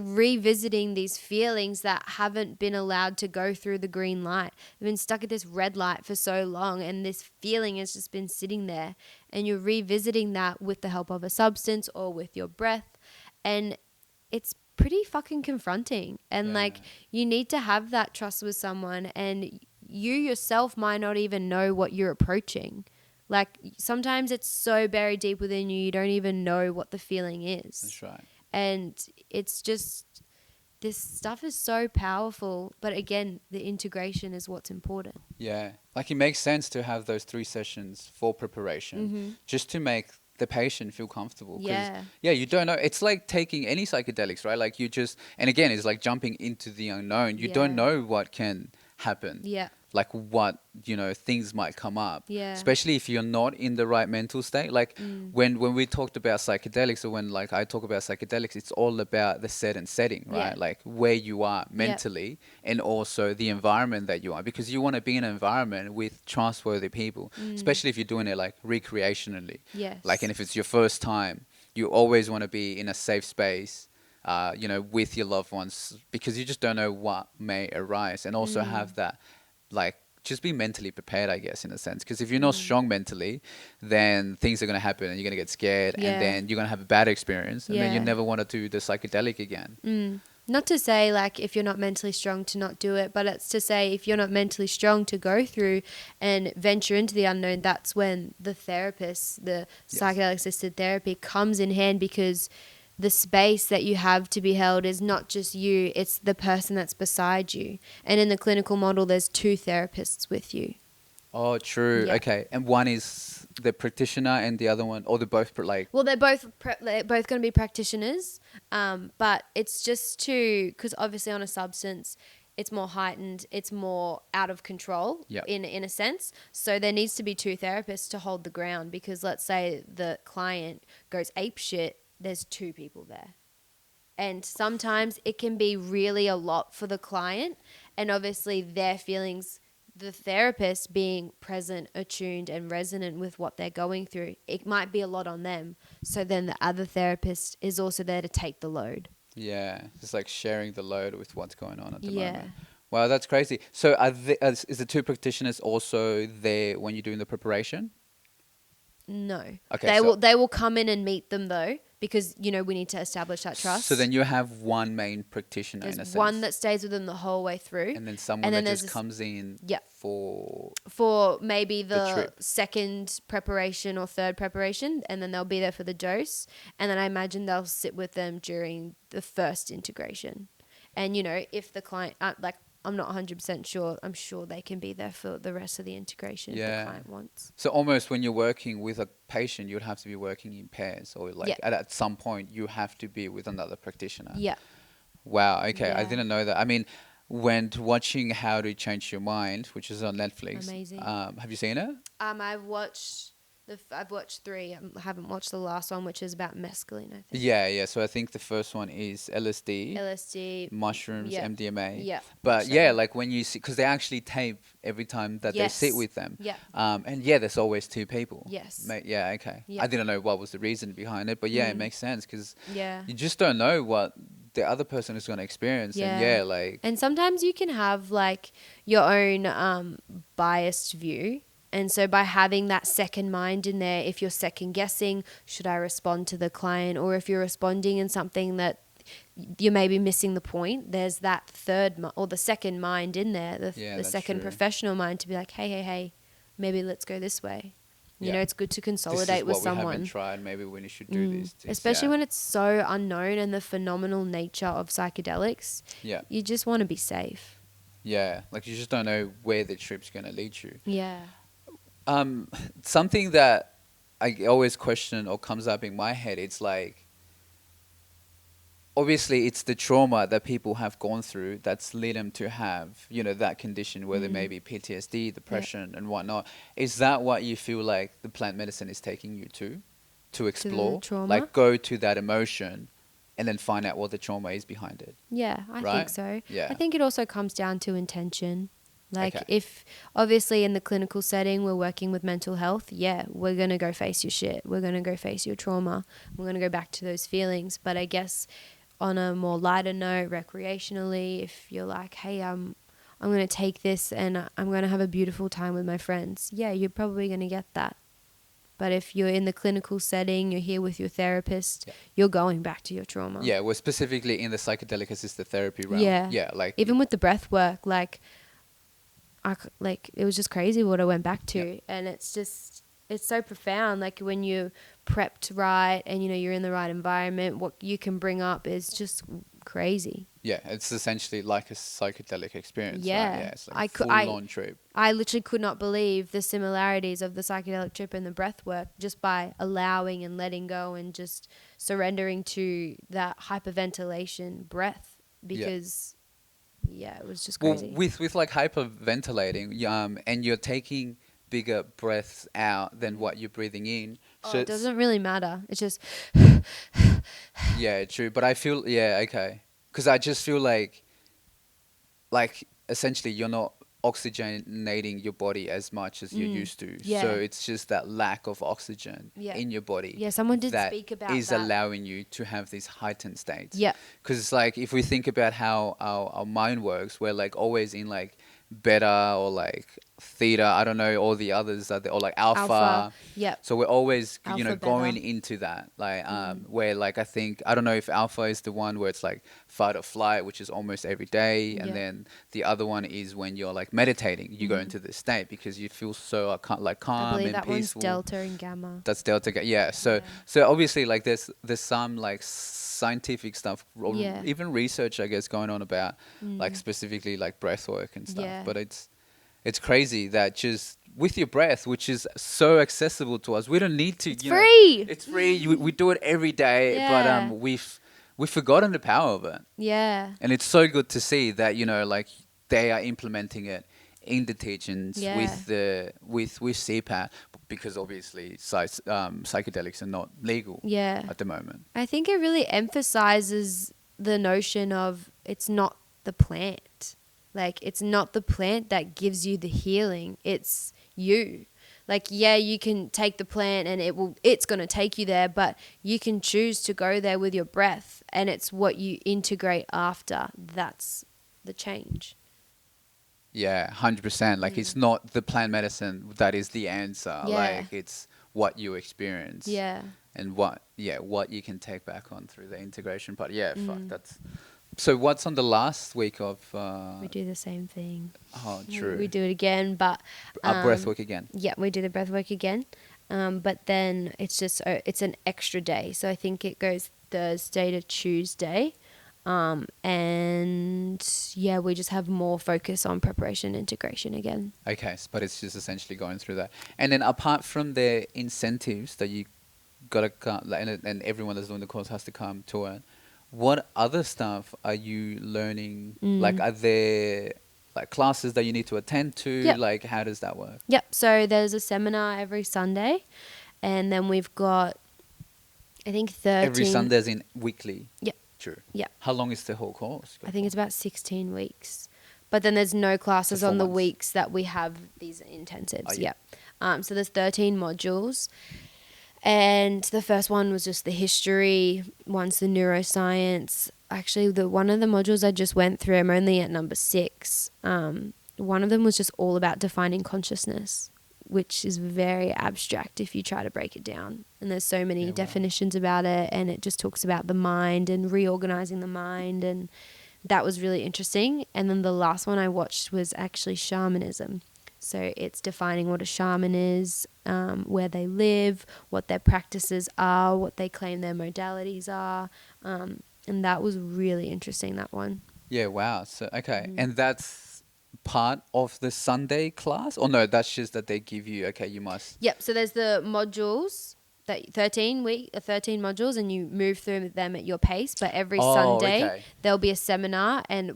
revisiting these feelings that haven't been allowed to go through the green light. They've been stuck at this red light for so long, and this feeling has just been sitting there, and you're revisiting that with the help of a substance or with your breath, and it's pretty fucking confronting. And like, you need to have that trust with someone, and you yourself might not even know what you're approaching. Like, sometimes it's so buried deep within you, you don't even know what the feeling is. That's right. And it's just, this stuff is so powerful. But again, the integration is what's important. Yeah. Like, it makes sense to have those 3 sessions for preparation, just to make the patient feel comfortable. Yeah. Yeah, you don't know. It's like taking any psychedelics, right? Like, you just, and again, it's like jumping into the unknown. You don't know what can happen. Yeah. Like, what, things might come up. Yeah. Especially if you're not in the right mental state. Like, when we talked about psychedelics, or when like I talk about psychedelics, it's all about the set and setting, right? Yeah. Like, where you are mentally, and also the environment that you are, because you want to be in an environment with trustworthy people, especially if you're doing it like recreationally. Yes. Like, and if it's your first time, you always want to be in a safe space, with your loved ones, because you just don't know what may arise, and also have that, like, just be mentally prepared, I guess, in a sense. Because if you're not strong mentally, then things are going to happen, and you're going to get scared, and then you're going to have a bad experience, and then you never want to do the psychedelic again. Not to say, like, if you're not mentally strong to not do it, but it's to say if you're not mentally strong to go through and venture into the unknown, that's when the therapist, the psychedelic-assisted therapy comes in hand, because the space that you have to be held is not just you, it's the person that's beside you. And in the clinical model, there's 2 therapists with you. Oh, true. Yeah. Okay. And one is the practitioner, and the other one, or they're both like... Well, they're both going to be practitioners, but it's just because obviously on a substance, it's more heightened, it's more out of control in a sense. So there needs to be 2 therapists to hold the ground, because let's say the client goes apeshit, there's 2 people there. And sometimes it can be really a lot for the client, and obviously their feelings, the therapist being present, attuned and resonant with what they're going through, it might be a lot on them. So then the other therapist is also there to take the load. Yeah, just like sharing the load with what's going on at the Yeah. moment. Wow, that's crazy. So is the 2 practitioners also there when you're doing the preparation? No. Okay, They will come in and meet them though, because we need to establish that trust. So then you have one main practitioner, in a There's sense. one that stays with them the whole way through, and then someone that just comes in for maybe the trip. second preparation or third preparation, and then they'll be there for the dose, and then I imagine they'll sit with them during the first integration. And if the client I'm not 100% sure, I'm sure they can be there for the rest of the integration if the client wants. So almost when you're working with a patient, you'd have to be working in pairs, or like at some point you have to be with another practitioner. Yeah. Wow. Okay. I Yeah. didn't know that. I mean, when watching How to Change Your Mind, which is on Netflix. Amazing. Have you seen it? I've watched 3. I haven't watched the last one, which is about mescaline, I think. Yeah. So I think the first one is LSD, mushrooms, MDMA. Yeah. But yeah, like when you see, because they actually tape every time that they sit with them. Yeah. And yeah, there's always 2 people. Yes. Yeah. Okay. Yeah. I didn't know what was the reason behind it, but yeah, it makes sense, because Yeah. you just don't know what the other person is going to experience. Yeah. And like... And sometimes you can have like your own biased view. And so by having that second mind in there, if you're second guessing, should I respond to the client? Or if you're responding in something that you may be missing the point, there's that or the second mind in there, the second professional mind to be like, hey, maybe let's go this way. It's good to consolidate with someone. We haven't tried. Maybe we should do this. Especially when it's so unknown and the phenomenal nature of psychedelics. Yeah. You just want to be safe. Yeah. Like, you just don't know where the trip's going to lead you. Yeah. Something that I always question or comes up in my head, it's like, obviously it's the trauma that people have gone through that's led them to have, that condition, whether it may be PTSD, depression and whatnot. Is that what you feel like the plant medicine is taking you to explore? trauma? Like, go to that emotion and then find out what the trauma is behind it. Yeah, I think so. Yeah. I think it also comes down to intention. Like Okay. if obviously in the clinical setting we're working with mental health, yeah, we're going to go face your shit. We're going to go face your trauma. We're going to go back to those feelings. But I guess on a more lighter note, recreationally, if you're like, hey, I'm going to take this and I'm going to have a beautiful time with my friends. Yeah, you're probably going to get that. But if you're in the clinical setting, you're here with your therapist, Yeah. you're going back to your trauma. Yeah, we're specifically in the psychedelic-assisted therapy realm. Yeah. Yeah, like Even with the breath work, like it was just crazy what I went back to. Yep. And it's so profound. Like when you prepped right and, you know, you're in the right environment, what you can bring up is just crazy. yeah, it's essentially like a psychedelic experience. Yeah. Right? Yeah, it's like a full-on trip. I literally could not believe the similarities of the psychedelic trip and the breath work just by allowing and letting go and just surrendering to that hyperventilation breath because, yeah, it was just crazy. Well, with like hyperventilating, and you're taking bigger breaths out than what you're breathing in. So It doesn't really matter. It's just, yeah, true. But I feel, yeah, okay. Because I just feel like essentially you're not oxygenating your body as much as you're used to. yeah. So it's just that lack of oxygen Yeah. in your body. Yeah, someone did that speak about is that. allowing you to have these heightened states. Yeah. Because like if we think about how our mind works, we're like always in like beta or like theta, I don't know, all the others are or like alpha. Yep. So we're always, Alpha, you know, beta. going into that, like, where, like, I think, I don't know if alpha is the one where it's like fight or flight, which is almost every day, and Yeah. then the other one is when you're like meditating, you go into this state because you feel so like I calm believe and that peaceful. one's delta and gamma. That's delta. Yeah. So Yeah. so obviously, like, there's some like scientific stuff, or Yeah. even research, I guess, going on about like specifically like breath work and stuff. Yeah. But it's crazy that just with your breath, which is so accessible to us, we don't need to. It's you know, free. it's free. We do it every day, Yeah. but we've forgotten the power of it, Yeah. and it's so good to see that, you know, like they are implementing it in the teachings Yeah. with CPAT, because obviously psychedelics are not legal Yeah. at the moment. I think it really emphasizes the notion of it's not the plant. Like, it's not the plant that gives you the healing. It's you. Like, yeah, you can take the plant and it's going to take you there, but you can choose to go there with your breath, and it's what you integrate after. That's the change. Yeah, 100%. Like, it's not the plant medicine that is the answer. Yeah. Like, it's what you experience. Yeah. And what you can take back on through the integration part. Yeah, fuck, that's... So what's on the last week of... We do the same thing. Oh, true. We do it again, but... breathwork again. Yeah, we do the breath work again. But then it's just, it's an extra day. So I think it goes Thursday to Tuesday. And yeah, we just have more focus on preparation and integration again. Okay, but it's just essentially going through that. And then apart from the incentives that you got to come, like, and everyone that's doing the course has to come to it, what other stuff are you learning? Like, are there like classes that you need to attend to? Yep. Like, how does that work? Yep. So there's a seminar every Sunday, and then we've got, I think, 13. Every Sunday is in weekly? Yep. True. Yep. How long is the whole course? I think it's about 16 weeks. But then there's no classes So 4 on the months. weeks that we have these intensives. Oh, yeah. Yep. So there's 13 modules. And the first one was just the history, one's the neuroscience. Actually, one of the modules I just went through, I'm only at number 6. One of them was just all about defining consciousness, which is very abstract if you try to break it down. And there's so many definitions about it, and it just talks about the mind and reorganizing the mind, and that was really interesting. And then the last one I watched was actually shamanism. So it's defining what a shaman is, where they live, what their practices are, what they claim their modalities are. And that was really interesting, that one. Yeah, wow. So, okay. And that's part of the Sunday class? Or no, that's just that they give you, okay, you must... Yep. So there's the modules, 13 modules, and you move through them at your pace. But every Sunday there'll be a seminar, and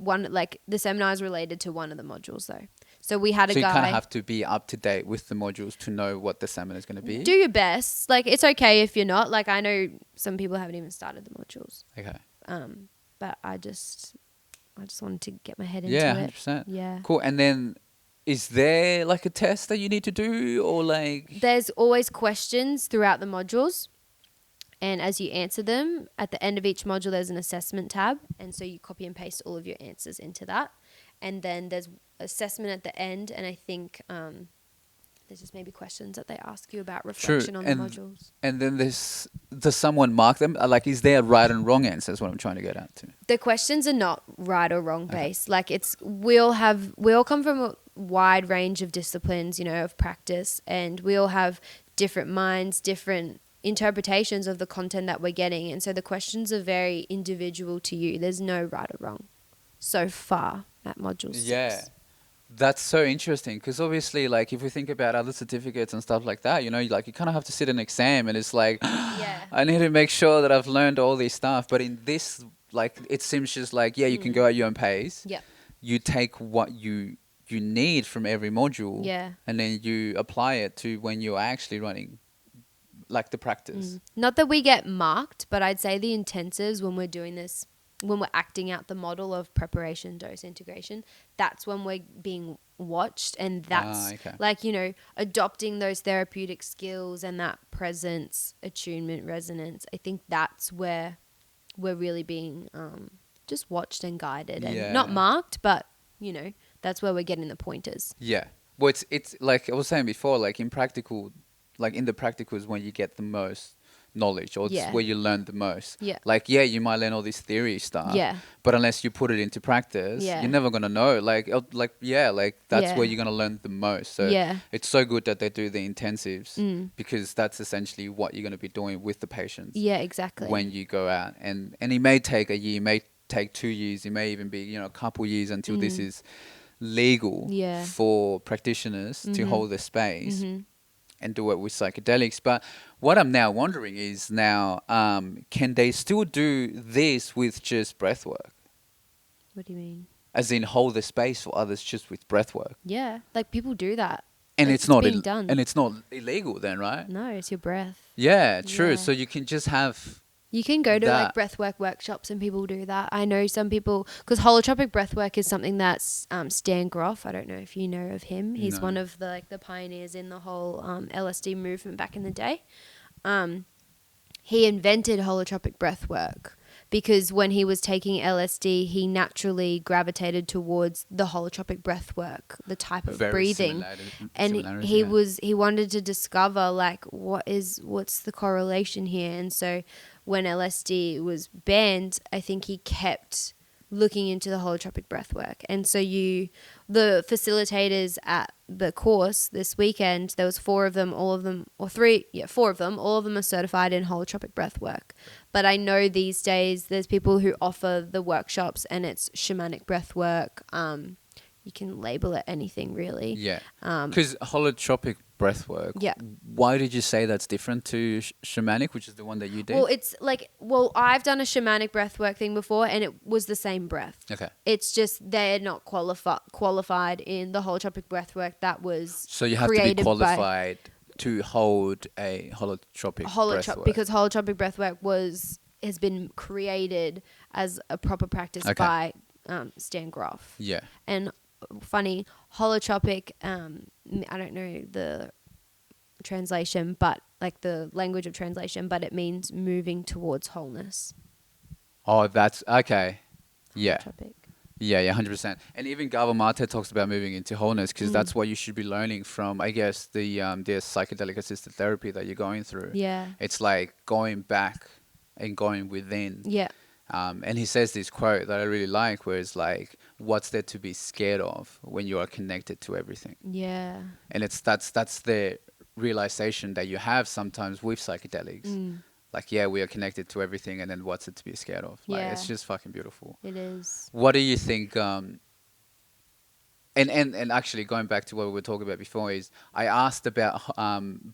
the seminar is related to one of the modules though. So we had a guy. So you kind of have to be up to date with the modules to know what the seminar is going to be? Do your best. Like, it's okay if you're not. Like, I know some people haven't even started the modules. Okay. But I just wanted to get my head into Yeah, it. 100%. Yeah. Cool. And then is there like a test that you need to do, or like? There's always questions throughout the modules. And as you answer them, at the end of each module, there's an assessment tab. And so you copy and paste all of your answers into that. And then there's assessment at the end. And I think there's just maybe questions that they ask you about reflection on the modules. And then does someone mark them? Like, is there a right and wrong answer? Is what I'm trying to get at to. The questions are not right or wrong based. Like we all come from a wide range of disciplines, you know, of practice. And we all have different minds, different interpretations of the content that we're getting, and so the questions are very individual to you. There's no right or wrong so far at module 6. Yeah, that's so interesting, because obviously, like, if we think about other certificates and stuff like that, you know, like, you kind of have to sit an exam, and it's like, yeah, I need to make sure that I've learned all this stuff. But in this, like, it seems just like, yeah, you can go at your own pace. Yeah, you take what you need from every module, yeah, and then you apply it to when you're actually running, like, the practice. Not that we get marked, but I'd say the intensives, when we're doing this, when we're acting out the model of preparation, dose, integration, that's when we're being watched. And that's like, you know, adopting those therapeutic skills and that presence, attunement, resonance. I think that's where we're really being just watched and guided, and not marked, but, you know, that's where we're getting the pointers. Yeah. Well, it's like I was saying before, like, in practical, like, in the practicals when you get the most knowledge, or it's where you learn the most. Yeah. Like, yeah, you might learn all this theory stuff. Yeah. But unless you put it into practice, you're never going to know. Like, that's where you're going to learn the most. So it's so good that they do the intensives, because that's essentially what you're going to be doing with the patients. Yeah, exactly. When you go out. And it may take a year, it may take 2 years, it may even be, you know, a couple years until this is legal for practitioners to hold the space. And do it with psychedelics. But what I'm now wondering is can they still do this with just breath work? What do you mean? As in hold the space for others just with breath work? Yeah, like people do that. And like it's not done. And it's not illegal then, right? No, it's your breath. Yeah, true. Yeah. So you can just have... You can go to like breathwork workshops and people do that. I know some people, because holotropic breathwork is something that's Stan Groff. I don't know if you know of him. He's one of the pioneers in the whole LSD movement back in the day. He invented holotropic breathwork because when he was taking LSD, he naturally gravitated towards the holotropic breathwork, the type of breathing, and he wanted to discover like what's the correlation here. And so when LSD was banned, I think he kept looking into the holotropic breathwork. And so the facilitators at the course this weekend, there was 4 of them, all of them are certified in holotropic breathwork. But I know these days there's people who offer the workshops and it's shamanic breathwork. You can label it anything really. Yeah. Because holotropic breathwork. Yeah. Why did you say that's different to shamanic, which is the one that you did? Well, it's like, I've done a shamanic breathwork thing before and it was the same breath. Okay. It's just they're not qualified in the holotropic breathwork that was So you have to be qualified to hold a holotropic breathwork. Because holotropic breathwork has been created as a proper practice by Stan Groff. Yeah. And funny, holotropic, I don't know the translation, but like the language of translation, but it means moving towards wholeness. Oh, that's okay. Yeah. Holotropic. Yeah, 100%. And even Gabor Mate talks about moving into wholeness, because that's what you should be learning from, I guess, the psychedelic-assisted therapy that you're going through. Yeah. It's like going back and going within. Yeah. And he says this quote that I really like, where it's like, what's there to be scared of when you are connected to everything? Yeah. And that's the realization that you have sometimes with psychedelics. Like, yeah, we are connected to everything, and then what's it to be scared of? Like, it's just fucking beautiful. It is. What do you think? And actually, going back to what we were talking about before, is I asked about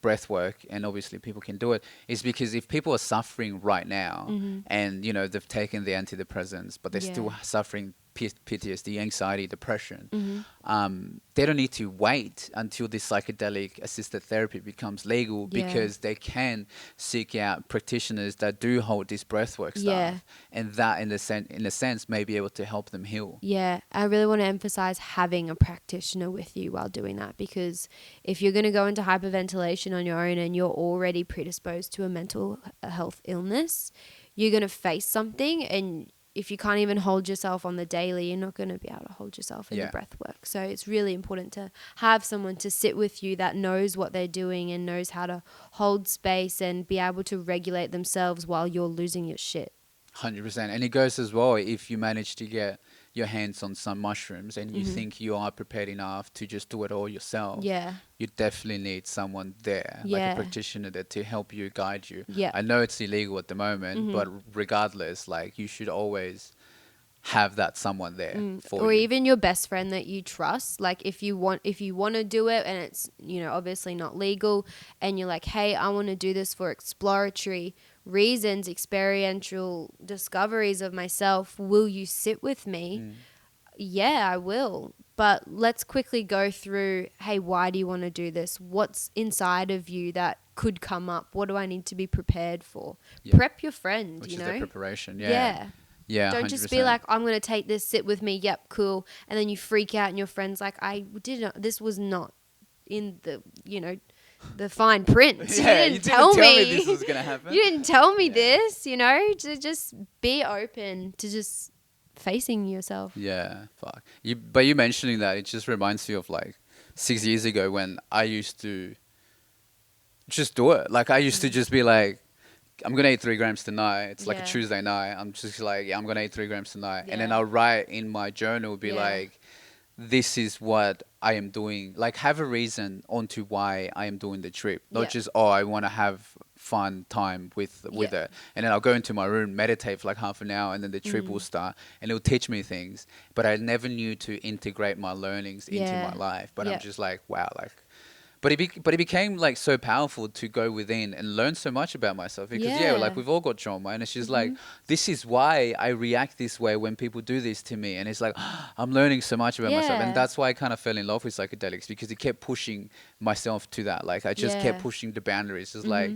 breath work, and obviously people can do it, is because if people are suffering right now, and, you know, they've taken the antidepressants, but they're still suffering PTSD, anxiety, depression, Mm-hmm. they don't need to wait until this psychedelic assisted therapy becomes legal, Yeah. because they can seek out practitioners that do hold this breathwork Yeah. stuff, and that in a sense may be able to help them heal. Yeah, I really want to emphasize having a practitioner with you while doing that, because if you're going to go into hyperventilation on your own and you're already predisposed to a mental health illness, you're going to face something, and if you can't even hold yourself on the daily, you're not going to be able to hold yourself in the breath work. So it's really important to have someone to sit with you that knows what they're doing and knows how to hold space and be able to regulate themselves while you're losing your shit. 100%. And it goes as well, if you manage to get your hands on some mushrooms and you think you are prepared enough to just do it all yourself, you definitely need someone there, like a practitioner there, to help you, guide you. I know it's illegal at the moment, but regardless, like, you should always have that someone there for you. Or even your best friend that you trust. Like, if you want to do it and it's, obviously not legal, and you're like, hey, I want to do this for exploratory reasons, experiential discoveries of myself, will you sit with me? Yeah, I will. But let's quickly go through, hey, why do you want to do this? What's inside of you that could come up? What do I need to be prepared for? Prep your friend, Which is the preparation. Yeah. Don't 100%. just be like, I'm going to take this, sit with me. Yep, cool. And then you freak out and your friend's like, this was not in the, the fine print. You didn't tell me this was going to happen. You didn't tell me this, to just be open to just facing yourself. Yeah, fuck. But you mentioning that, it just reminds me of like 6 years ago when I used to just do it. Like, I used to just be like, I'm going to eat 3 grams tonight. It's like a Tuesday night. I'm just like, I'm going to eat 3 grams tonight. And then I'll write in my journal, be like, this is what I am doing. Like, have a reason onto why I am doing the trip. Not just, I want to have fun time with it. And then I'll go into my room, meditate for like half an hour, and then the trip will start. And it'll teach me things. But I never knew to integrate my learnings into my life. But I'm just like, wow, like... But it became like so powerful to go within and learn so much about myself, because like, we've all got trauma, and it's just like, this is why I react this way when people do this to me, and it's like, I'm learning so much about myself, and that's why I kind of fell in love with psychedelics, because it kept pushing myself to that. Like, I just kept pushing the boundaries. It's like,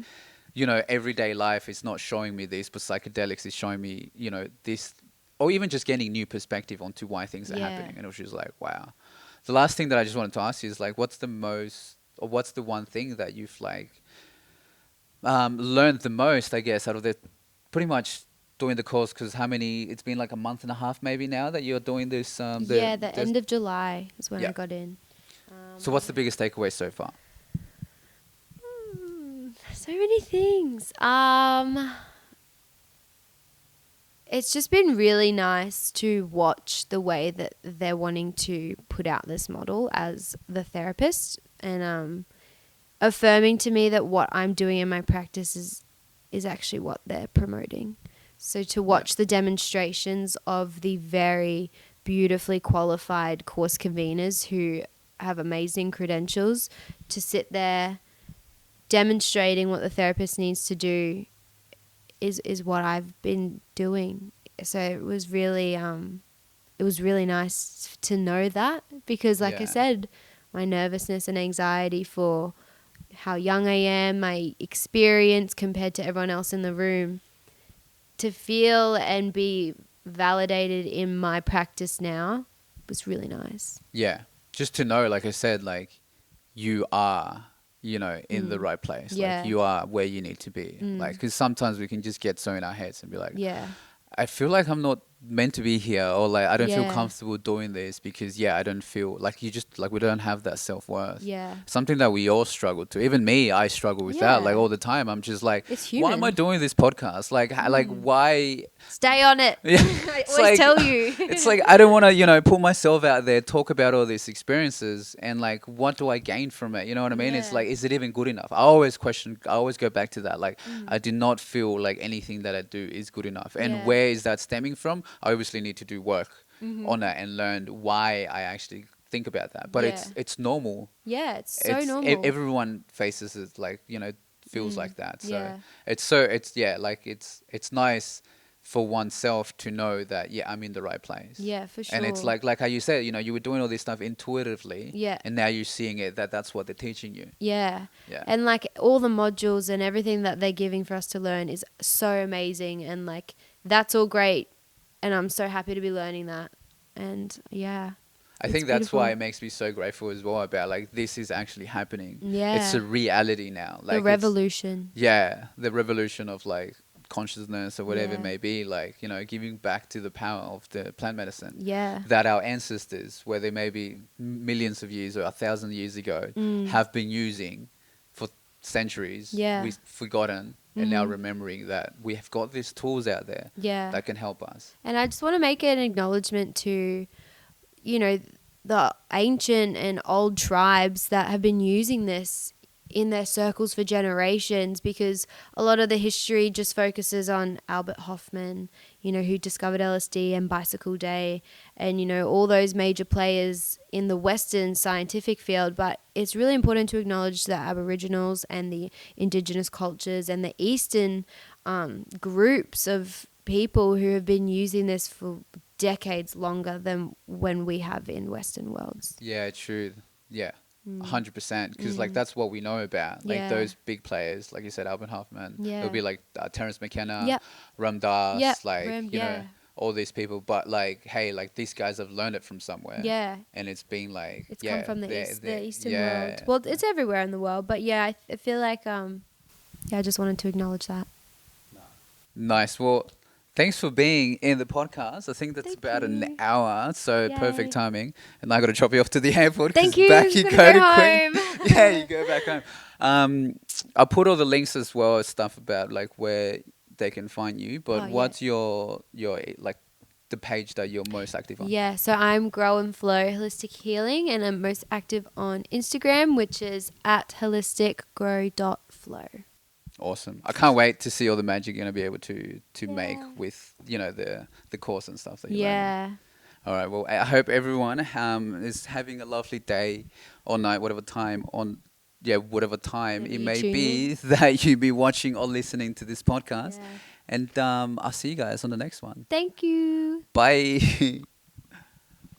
everyday life is not showing me this, but psychedelics is showing me, this, or even just getting new perspective onto why things are happening. And it was just like, wow. The last thing that I just wanted to ask you is like, what's the one thing that you've like learned the most, I guess, out of the pretty much doing the course? Because it's been like a month and a half maybe now that you're doing this. The end of July is when I got in. So what's the biggest takeaway so far? So many things. It's just been really nice to watch the way that they're wanting to put out this model as the therapist, and affirming to me that what I'm doing in my practice is actually what they're promoting. So to watch the demonstrations of the very beautifully qualified course conveners who have amazing credentials, to sit there demonstrating what the therapist needs to do is what I've been doing. So it was really nice to know that, because like I said, my nervousness and anxiety for how young I am, my experience compared to everyone else in the room, to feel and be validated in my practice now was really nice. Yeah. Just to know, like I said, like, you are, in the right place. Like, you are where you need to be. Like, because sometimes we can just get so in our heads and be like, I feel like I'm not meant to be here, or like, I don't feel comfortable doing this because I don't feel like, you just like, we don't have that self-worth. Something that we all struggle to. Even me, I struggle with that like all the time. I'm just like, it's human. Why am I doing this podcast? Like, like, why? Stay on it. I always like, tell you. It's like, I don't want to, put myself out there, talk about all these experiences, and like, what do I gain from it? You know what I mean? It's like, is it even good enough? I always go back to that. Like, I do not feel like anything that I do is good enough. And where is that stemming from? I obviously need to do work on that and learn why I actually think about that. But it's normal. Yeah, it's so normal. Everyone faces it, like, feels like that. So it's like, it's nice for oneself to know that, yeah, I'm in the right place. Yeah, for sure. And it's like how you said, you were doing all this stuff intuitively. Yeah. And now you're seeing it, that's what they're teaching you. Yeah. Yeah. And like all the modules and everything that they're giving for us to learn is so amazing. And like, that's all great. And I'm so happy to be learning that. And yeah. I think that's why it makes me so grateful as well about like this is actually happening. Yeah. It's a reality now. Like the revolution. Yeah. The revolution of like consciousness or whatever it Yeah. may be, like, giving back to the power of the plant medicine. Yeah. That our ancestors, whether maybe millions of years or 1,000 years ago, have been using for centuries. Yeah. We've forgotten and now remembering that we have got these tools out there Yeah. that can help us. And I just want to make an acknowledgement to, the ancient and old tribes that have been using this in their circles for generations, because a lot of the history just focuses on Albert Hofmann, who discovered LSD and Bicycle Day and, all those major players in the Western scientific field. But it's really important to acknowledge the Aboriginals and the indigenous cultures and the Eastern groups of people who have been using this for decades longer than when we have in Western worlds. Yeah, true. Yeah. 100%, because like that's what we know about, like those big players, like you said, Albert Hoffman. It would be like Terence McKenna, Ram Dass, all these people. But like, hey, like these guys have learned it from somewhere. Yeah, and it's been like it's come from the Eastern world. Well, it's everywhere in the world, but I feel like I just wanted to acknowledge that. Nice. Well, thanks for being in the podcast. I think that's about an hour, so perfect timing. And I got to drop you off to the airport. Thank you. Back you go to home. Yeah, you go back home. I'll put all the links as well as stuff about like where they can find you. But what's your like the page that you're most active on? Yeah, so I'm Grow and Flow Holistic Healing, and I'm most active on Instagram, which is at holisticgrow.flow. Awesome. I can't wait to see all the magic you're going to be able to make with, the course and stuff that you're learning. All right. Well, I hope everyone is having a lovely day or night, whatever time it may be that you be watching or listening to this podcast. Yeah. And I'll see you guys on the next one. Thank you. Bye.